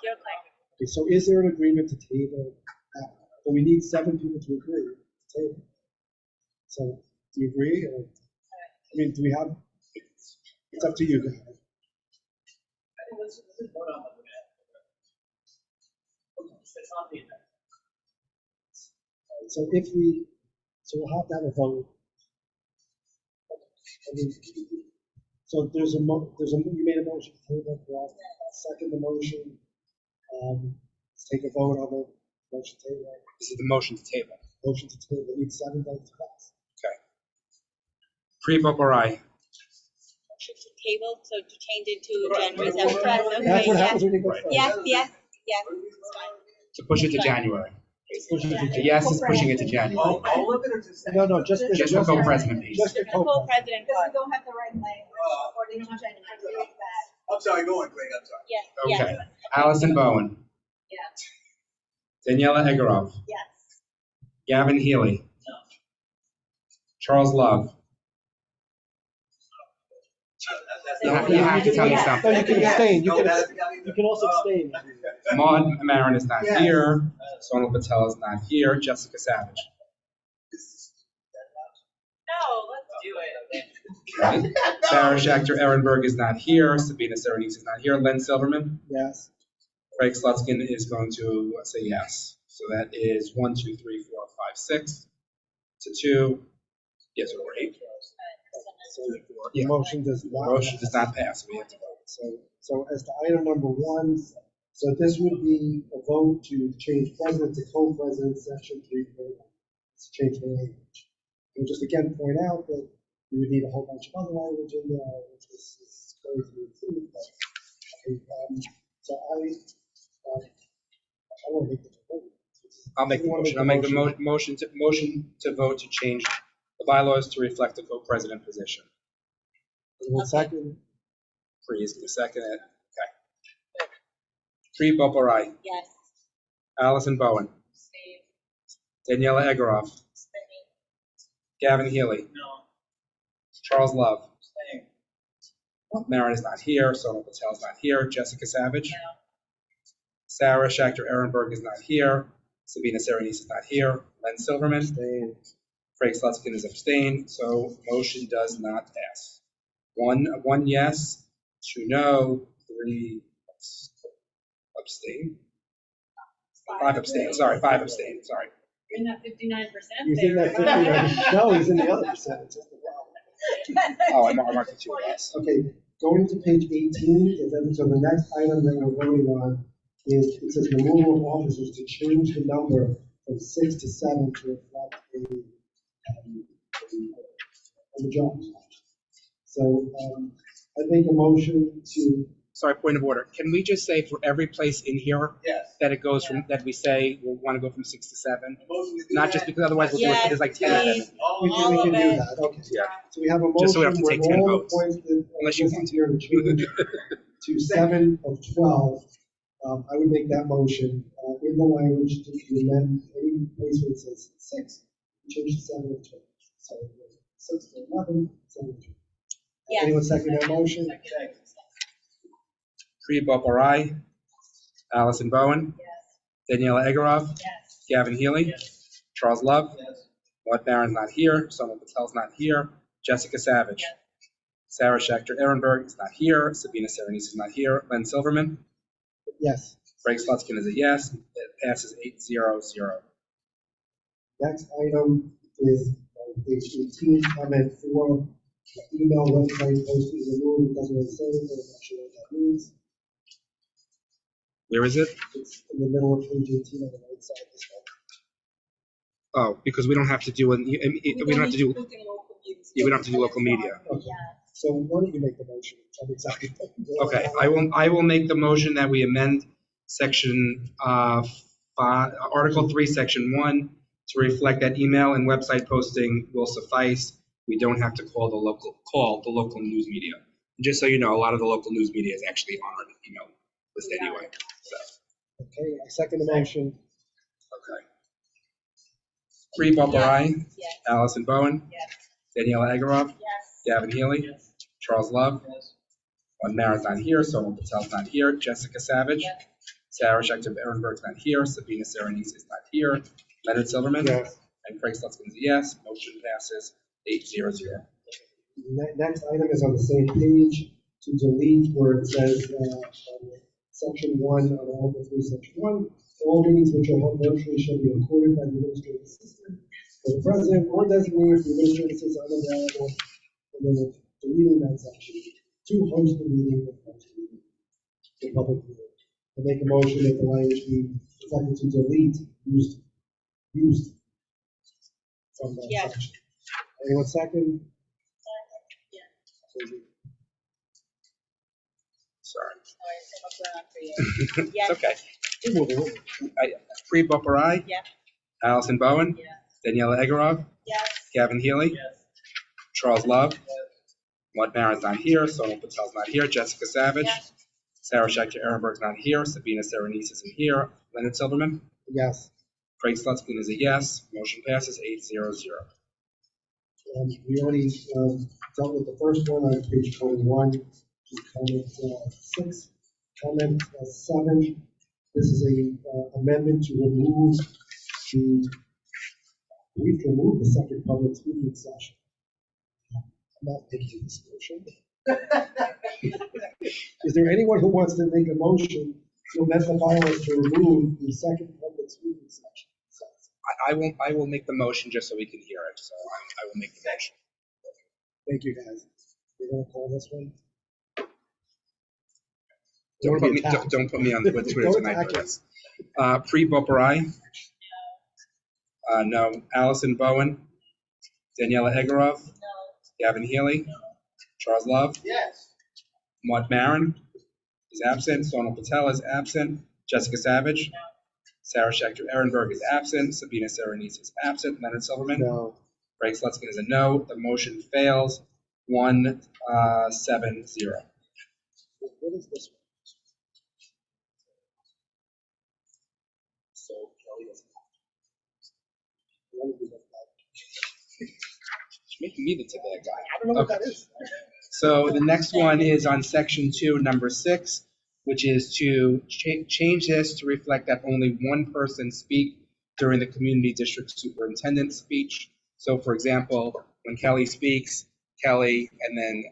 your call. Okay, so is there an agreement to table that? But we need 7 people to agree to table. So do you agree? Or, I mean, do we have? It's up to you guys. I think let's vote on what we're gonna. It's on the agenda. So we'll have to have a vote. I mean, so you made a motion to table, correct? Second the motion. Let's take a vote on the motion to table. This is the motion to table. Motion to table. We need 7 votes to pass. Okay. Pre-vote or aye? Motion to table, so to change it to January 7th. That's what happens when you go first. Yes. To push it to January. The yes is pushing it to January. All of it or just? No, just the. Just the co-president piece. Just the co-president. Co-president because we don't have the right language, or they don't have any doing that. I'm sorry, go on, Greg, I'm sorry. Yes. Okay. Allison Bowen. Yes. Daniela Egorov. Yes. Gavin Healy. Charles Love. You have to tell me something. No, you can abstain. You can also abstain. Maud Marin is not here. Sonal Patel is not here. Jessica Savage. No, let's do it. Okay. Sarah Schechter Ehrenberg is not here. Sabina Serenise is not here. Len Silverman. Yes. Craig Slutskin is going to say yes. So that is 1, 2, 3, 4, 5, 6 to 2. Yes, or 8. The motion does not. Motion does not pass. We have to vote. So as to item number 1, so this would be a vote to change president to co-president, section 3. Let's change the language. And just again point out that we would need a whole bunch of other language in there, which is going to be included. So I want to make the vote. I'll make the motion. I'll make the motion to vote to change the bylaws to reflect the co-president position. One second. Please, give a second. Okay. Tree Boparai. Yes. Allison Bowen. Daniela Egorov. Gavin Healy. No. Charles Love. Marin is not here. Sonal Patel is not here. Jessica Savage. No. Sarah Schechter Ehrenberg is not here. Sabina Serenise is not here. Len Silverman. Abstain. Craig Slutskin is abstained. So motion does not pass. One yes, 2 no, 3 abstain. 5 abstain. Sorry, 5 abstain. Sorry. You're in that 59% He's in that 59. No, he's in the other percentage. That's the problem. Oh, I marked the 2 yes. Okay, going to page 18, so the next item that we're voting on is, it says removal of officers to change the number from 6 to 7 to reflect the job. So I make a motion to. Sorry, point of order. Can we just say for every place in here that it goes from, that we say we want to go from 6 to 7? Not just because otherwise we'll do it, it's like 10 of them. We can do that, okay. Yeah. So we have a Just so we motion have to take where 10 all the votes. points that Unless you want here to change to 7 of 12. I would make that motion in the language to amend any place where it says 6, change to 7 of 12. So 6 to 11, 7 to 12. Yes. Anyone second that motion? Priya Boparai. Allison Bowen. Daniela Egorov. Yes. Gavin Healy. Charles Love. Maud Marin's not here. Sonal Patel's not here. Jessica Savage. Sarah Schechter Ehrenberg is not here. Sabina Serenise is not here. Len Silverman. Yes. Craig Slutskin is a yes. It passes 8-0-0. Next item is page 18, comment 4. Email website posting removed. It doesn't really say anything. I'm not sure what that means. Where is it? It's in the middle of page 18 on the right side of this one. Oh, because we don't have to do we don't have to do we don't have to do local media. Okay. So why don't you make the motion? Tell me exactly. Okay, I will make the motion that we amend section Article 3, Section 1 to reflect that email and website posting will suffice. We don't have to call the local news media. Just so you know, a lot of the local news media is actually on our email list anyway. So. Okay, I second the motion. Okay. Priya Boparai. Allison Bowen. Daniela Egorov. Gavin Healy. Charles Love. Maud Marin's not here. Sonal Patel's not here. Jessica Savage. Sarah Schechter Ehrenberg's not here. Sabina Serenise is not here. Leonard Silverman. And Craig Slutskin's a yes. Motion passes 8-0-0. Next item is on the same page to delete where it says section 1 of Article 3, Section 1. All meetings which are held virtually shall be recorded by the administrative assistant or the president or designee if the administrative assistant is unavailable. And then we're deleting that section to host the meeting with the public meeting. I make a motion that the language be reflected to delete used from that section. Anyone second? Sorry. Yes. It's okay. Priya Boparai. Allison Bowen? Daniela Egorov? Gavin Healy? Charles Love? Maud Maron's not here, Sonal Patel's not here, Jessica Savage? Sarah Schechter Ehrenberg's not here, Sabina Serenise isn't here, Leonard Silverman? Yes. Craig Slutskin is a yes, motion passes 8-0-0. We already dealt with the first one on page 21, which is comment 6. Comment 7, this is a amendment to remove the second public speaking session. I'm not making this motion. Is there anyone who wants to make a motion to amend the bylaws to remove the second public speaking session? I will make the motion just so we can hear it, so I will make the motion. Thank you, guys. You're gonna call this one? Don't put me on Twitter Don't tonight attack for this. Pri Boparai? No. Allison Bowen? Daniela Egorov? Gavin Healy? Charles Love? Yes. Maud Maron is absent. Sonal Patel is absent. Jessica Savage? Sarah Schechter Ehrenberg is absent. Sabina Serenise is absent. Leonard Silverman? No. Craig Slutskin is a no. The motion fails. 1-7-0. What is this one? So Kelly doesn't. She's making me the bad guy. I don't know what that is. So the next one is on section 2, number 6, which is to change this to reflect that only one person speak during the community district superintendent speech. So for example, when Kelly speaks, Kelly and then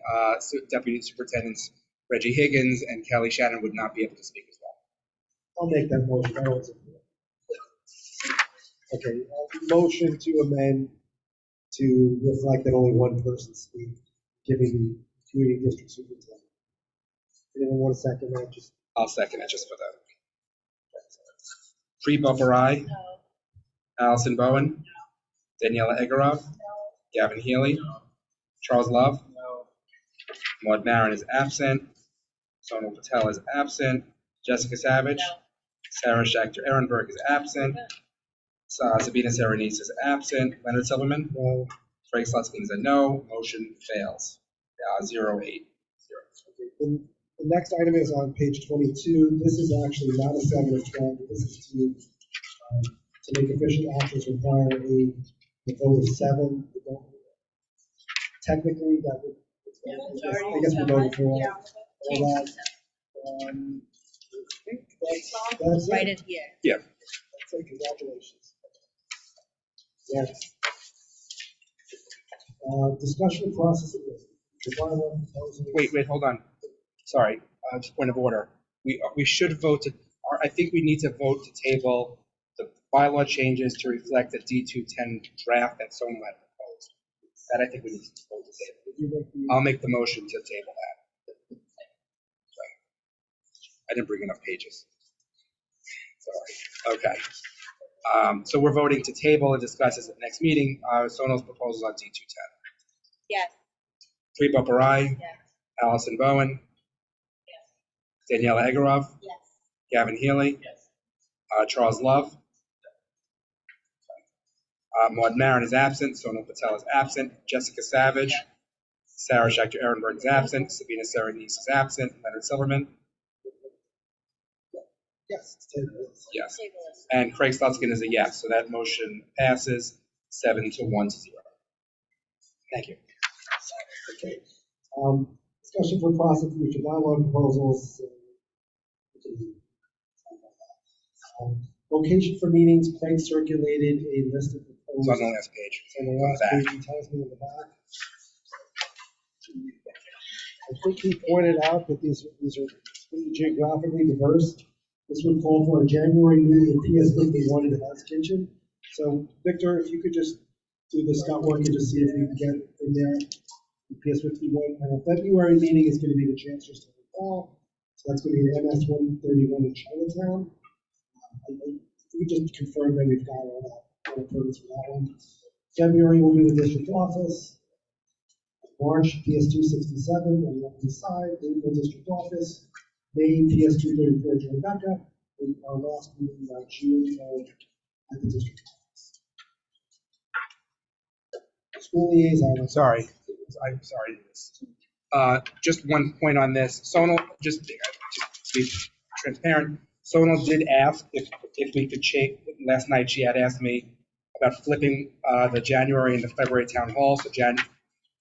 Deputy Superintendents Reggie Higgins and Kelly Shannon would not be able to speak as well. I'll make that motion. I don't support. Okay, motion to amend to reflect that only one person speak, giving the community district superintendent. Anyone want to second that? I'll second it just for that. Pri Boparai? No. Allison Bowen? No. Daniela Egorov? No. Gavin Healy? No. Charles Love? No. Maud Maron is absent. Sonal Patel is absent. Jessica Savage? No. Sarah Schechter Ehrenberg is absent. Sabina Serenise is absent. Leonard Silverman? No. Craig Slutskin is a no. Motion fails. 0-8-0. Okay. The next item is on page 22. This is actually not a 7 or 12. This is to make efficient actions require a vote of 7. Technically, that would, I guess we're voting for all that. I think that's Right it. in here. Yeah. That's it. Congratulations. Yes. Discussion process of this. Wait, hold on. Sorry, just point of order. We should vote to, I think we need to vote to table the bylaw changes to reflect the D210 draft that someone had proposed. That I think we need to vote to table. I'll make the motion to table that. Sorry. I didn't bring enough pages. Sorry. Okay. So we're voting to table and discuss this at the next meeting. Sonal's proposals on D210. Yes. Pri Boparai? Yes. Allison Bowen? Yes. Daniela Egorov? Yes. Gavin Healy? Yes. Charles Love? Maud Maron is absent. Sonal Patel is absent. Jessica Savage? Yes. Sarah Schechter Ehrenberg is absent. Sabina Serenise is absent. Leonard Silverman? Yes. Yes. And Craig Slutskin is a yes. So that motion passes 7-1-0. Thank you. Okay. Discussion for process future bylaw proposals. Location for meetings. Craig circulated a list of proposals. It's on the last page. It's on the last page. He tells me in the back. I think he pointed out that these are geographically diverse. This would call for a January meeting in PS 51 in the House Kitchen. So, Victor, if you could just do the scout work and just see if we can get in there. PS 51. And a February meeting is going to be the Chancellor's Town Hall. So that's going to be the MS 131 in Chinatown. We just confirmed that we've got all that permits for that one. February will be the district office. March, PS 267 on the left side, April district office. May, PS 234 Rebecca. And our last meeting June at the district office. School liaison. I'm sorry to do this. Just one point on this. Sonal, just to be transparent, Sonal did ask if we could change, last night she had asked me about flipping the January and the February town hall. So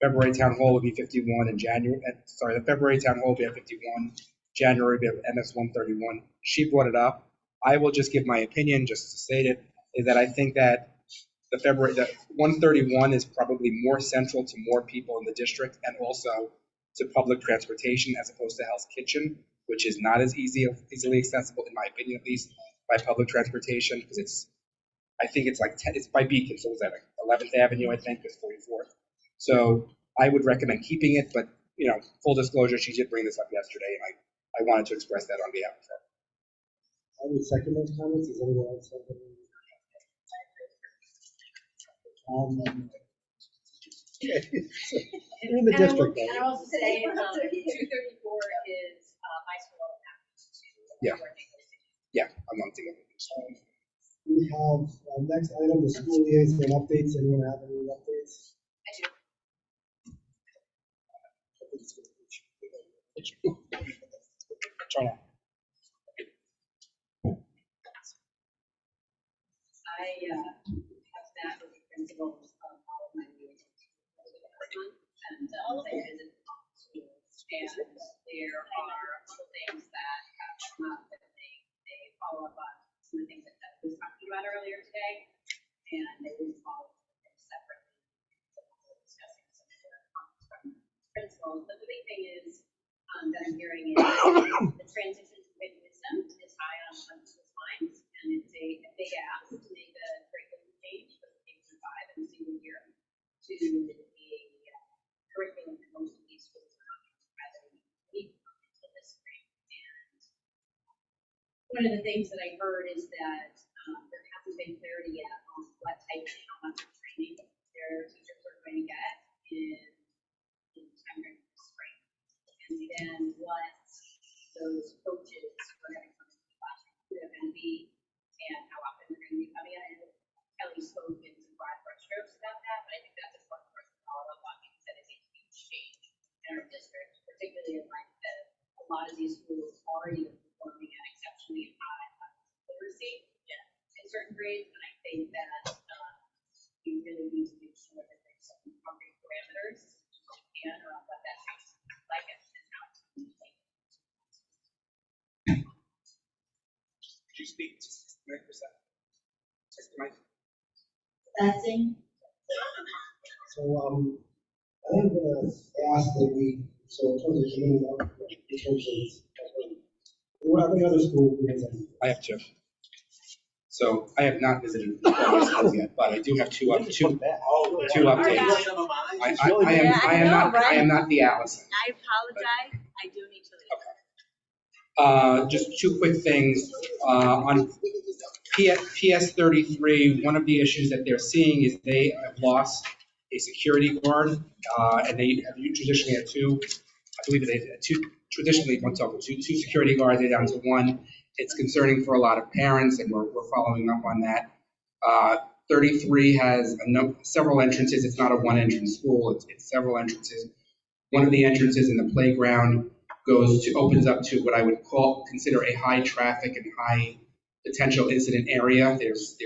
February town hall would be 51 and the February town hall would be at 51, January would be at MS 131. She brought it up. I will just give my opinion, just to state it, is that I think that the 131 is probably more central to more people in the district and also to public transportation as opposed to Hell's Kitchen, which is not as easily accessible, in my opinion at least, by public transportation, because I think it's like it's by Beacon, so was that like 11th Avenue, I think, is 44th. So I would recommend keeping it, but full disclosure, she did bring this up yesterday, and I wanted to express that on behalf of her. I would second those comments. Is anyone else have any? You're in the district, And I will also say, 234 is my school. Yeah. Yeah, I'm not thinking of it. We have next item, the school liaison updates. Anyone have any updates? I do. Try now. I have met with the principals of all of my units and I visited schools, and there are a couple things that have come up that they follow up on some of the things that Doug was talking about earlier today, and they will follow them separately. Discussing some of the comments from principals, but the big thing is that I'm hearing is the transition to written wisdom is high on people's minds, and it's a big ask to make a curriculum change from K-5 in a single year to a curriculum that most of these schools are not present until this spring. And one of the things that I heard is that there hasn't been clarity yet on what type and how much of training their teachers are going to get in time during the spring, and then what those coaches are going to come into the classroom, who they're going to be, and how often they're going to be coming in. I know Kelly spoke in some broad brushstrokes about that, but I think that's important for us to follow up on because that is a huge change in our district, particularly in light that a lot of these schools already are performing at exceptionally high levels of literacy in certain grades, and I think that we really need to make sure that there's some concrete parameters around what that takes like and how it's going to be. Could you speak to 6%? That's it. So I'm going to ask that so in terms of community outreach, in terms of what other schools do you guys have? I have two. So I have not visited all the schools yet, but I do have two updates. I am not the Allison. I apologize, I do need to leave. Okay. Just two quick things. On PS 33, one of the issues that they're seeing is they have lost a security guard, and they have traditionally had two. I believe they had two security guards. They're down to one. It's concerning for a lot of parents, and we're following up on that. 33 has several entrances. It's not a one-entrance school. It's several entrances. One of the entrances in the playground opens up to what I would consider a high traffic and high potential incident area. There's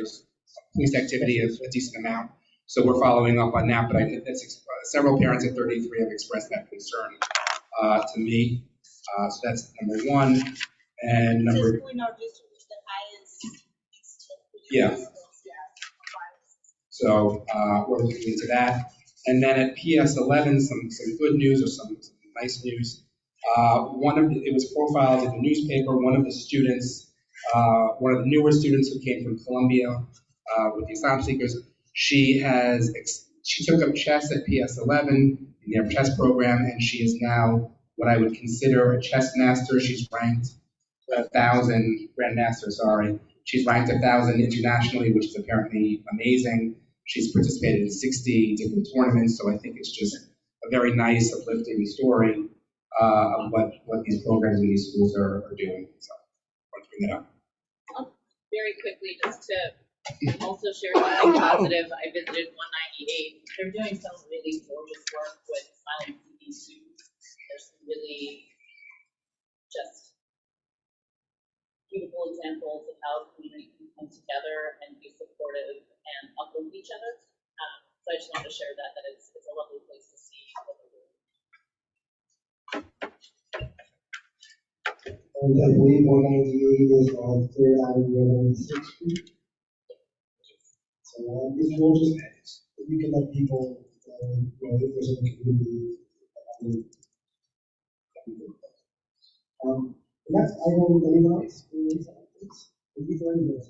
police activity of a decent amount. So we're following up on that, but several parents at 33 have expressed that concern to me. So that's number one. And number yeah. So we're looking into that. And then at PS 11, some good news or some nice news. It was profiled in the newspaper. One of the students, one of the newer students who came from Columbia with the asylum seekers, she took up chess at PS 11 in their chess program, and she is now what I would consider a chess master. She's ranked 1,000 grandmaster. Sorry, she's ranked 1,000 internationally, which is apparently amazing. She's participated in 60 different tournaments, so I think it's just a very nice, uplifting story of what these programs in these schools are doing. So I want to bring that up. Very quickly, just to Also share something positive. I visited 198. They're doing some really gorgeous work with silent CECD2. There's some really just beautiful examples of how community can come together and be supportive and uplift each other. So I just wanted to share that it's a lovely place to see what they're doing. And I believe 198 is on 3rd Avenue and 6th Street. So if we'll just, we can let people, you know, if there's a community. Next, I will, anyone else? Thank you very much.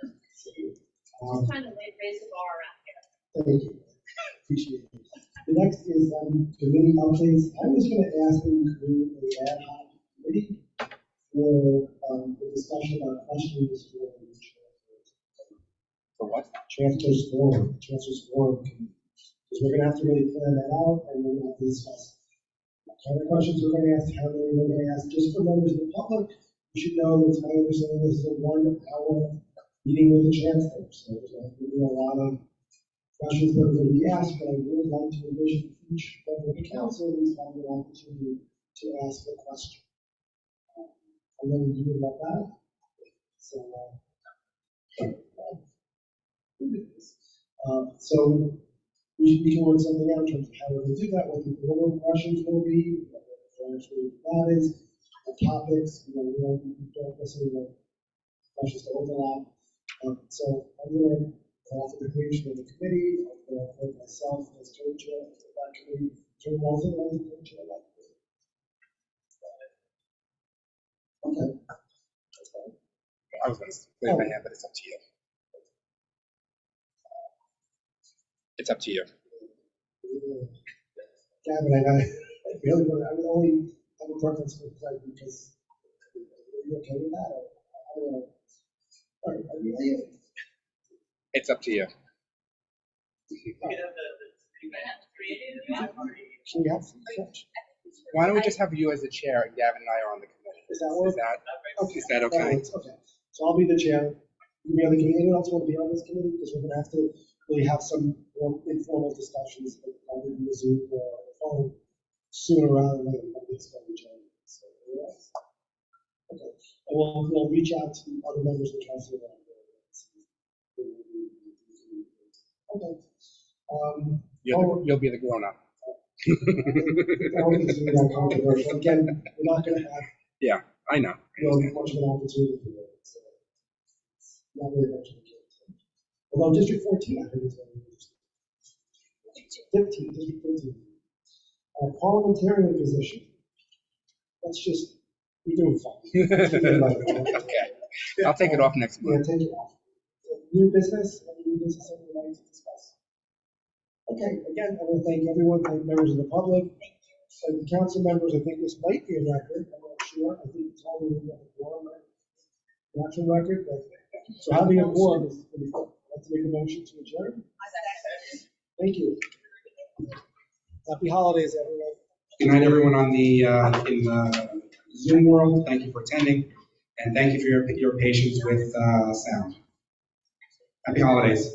Just trying to raise the bar around here. Thank you. Appreciate it. The next is committee updates. I was going to ask them to create an ad hoc committee for the discussion about questions for what? Transfers forward. Because we're going to have to really plan that out and we're going to have to discuss what kind of questions we're going to ask, how many we're going to ask. Just for members of the public, you should know that I understand this is a 1 hour meeting with the chancellor. So there's going to be a lot of questions that are going to be asked, but I would like to envision each member of the council at least having an opportunity to ask a question. And then we do about that. So, so we can work something out in terms of how we're going to do that, what the order of questions will be, what that is, the topics, you know, we don't necessarily want questions to overlap. So I'm going to call for the creation of the committee. I'm going to appoint myself as co-chair of that committee. Turn also as the co-chair of that committee. Okay. I was going to wave my hand, but it's up to you. It's up to you. Gavin, I really would, I would only have a preference for Craig because are you okay with that? I don't know. All right, are you? It's up to you. Can we have Why don't we just have you as the chair and Gavin and I are on the committee? Is that work? Okay. Is that okay? Okay. So I'll be the chair. You be on the committee. Anyone else want to be on this committee? Because we're going to have to really have some more informal discussions, like probably via Zoom or on the phone sooner rather than later. So, yes. Okay. And we'll reach out to other members of the council. Okay. You'll be the grown up. I don't think it's really that controversial. Again, we're not going to have. Yeah, I know. Much of an opportunity for it. So not really much of a case. Although District 14, I think is very interesting. 15, District 15. Parliamentarian position. Let's just be doing fine. Okay. I'll take it off next month. Yeah, take it off. New business, any new business that we'd like to discuss? Okay, again, I want to thank everyone, thank members of the public. And the council members, I think this might be a record, I'm not sure. I think it's probably a quorum, right? Not a record, but so having a quorum is pretty cool. Let's make a motion to adjourn. Thank you. Happy holidays, everyone. Good night, everyone on the in the Zoom world. Thank you for attending, and thank you for your patience with sound. Happy holidays.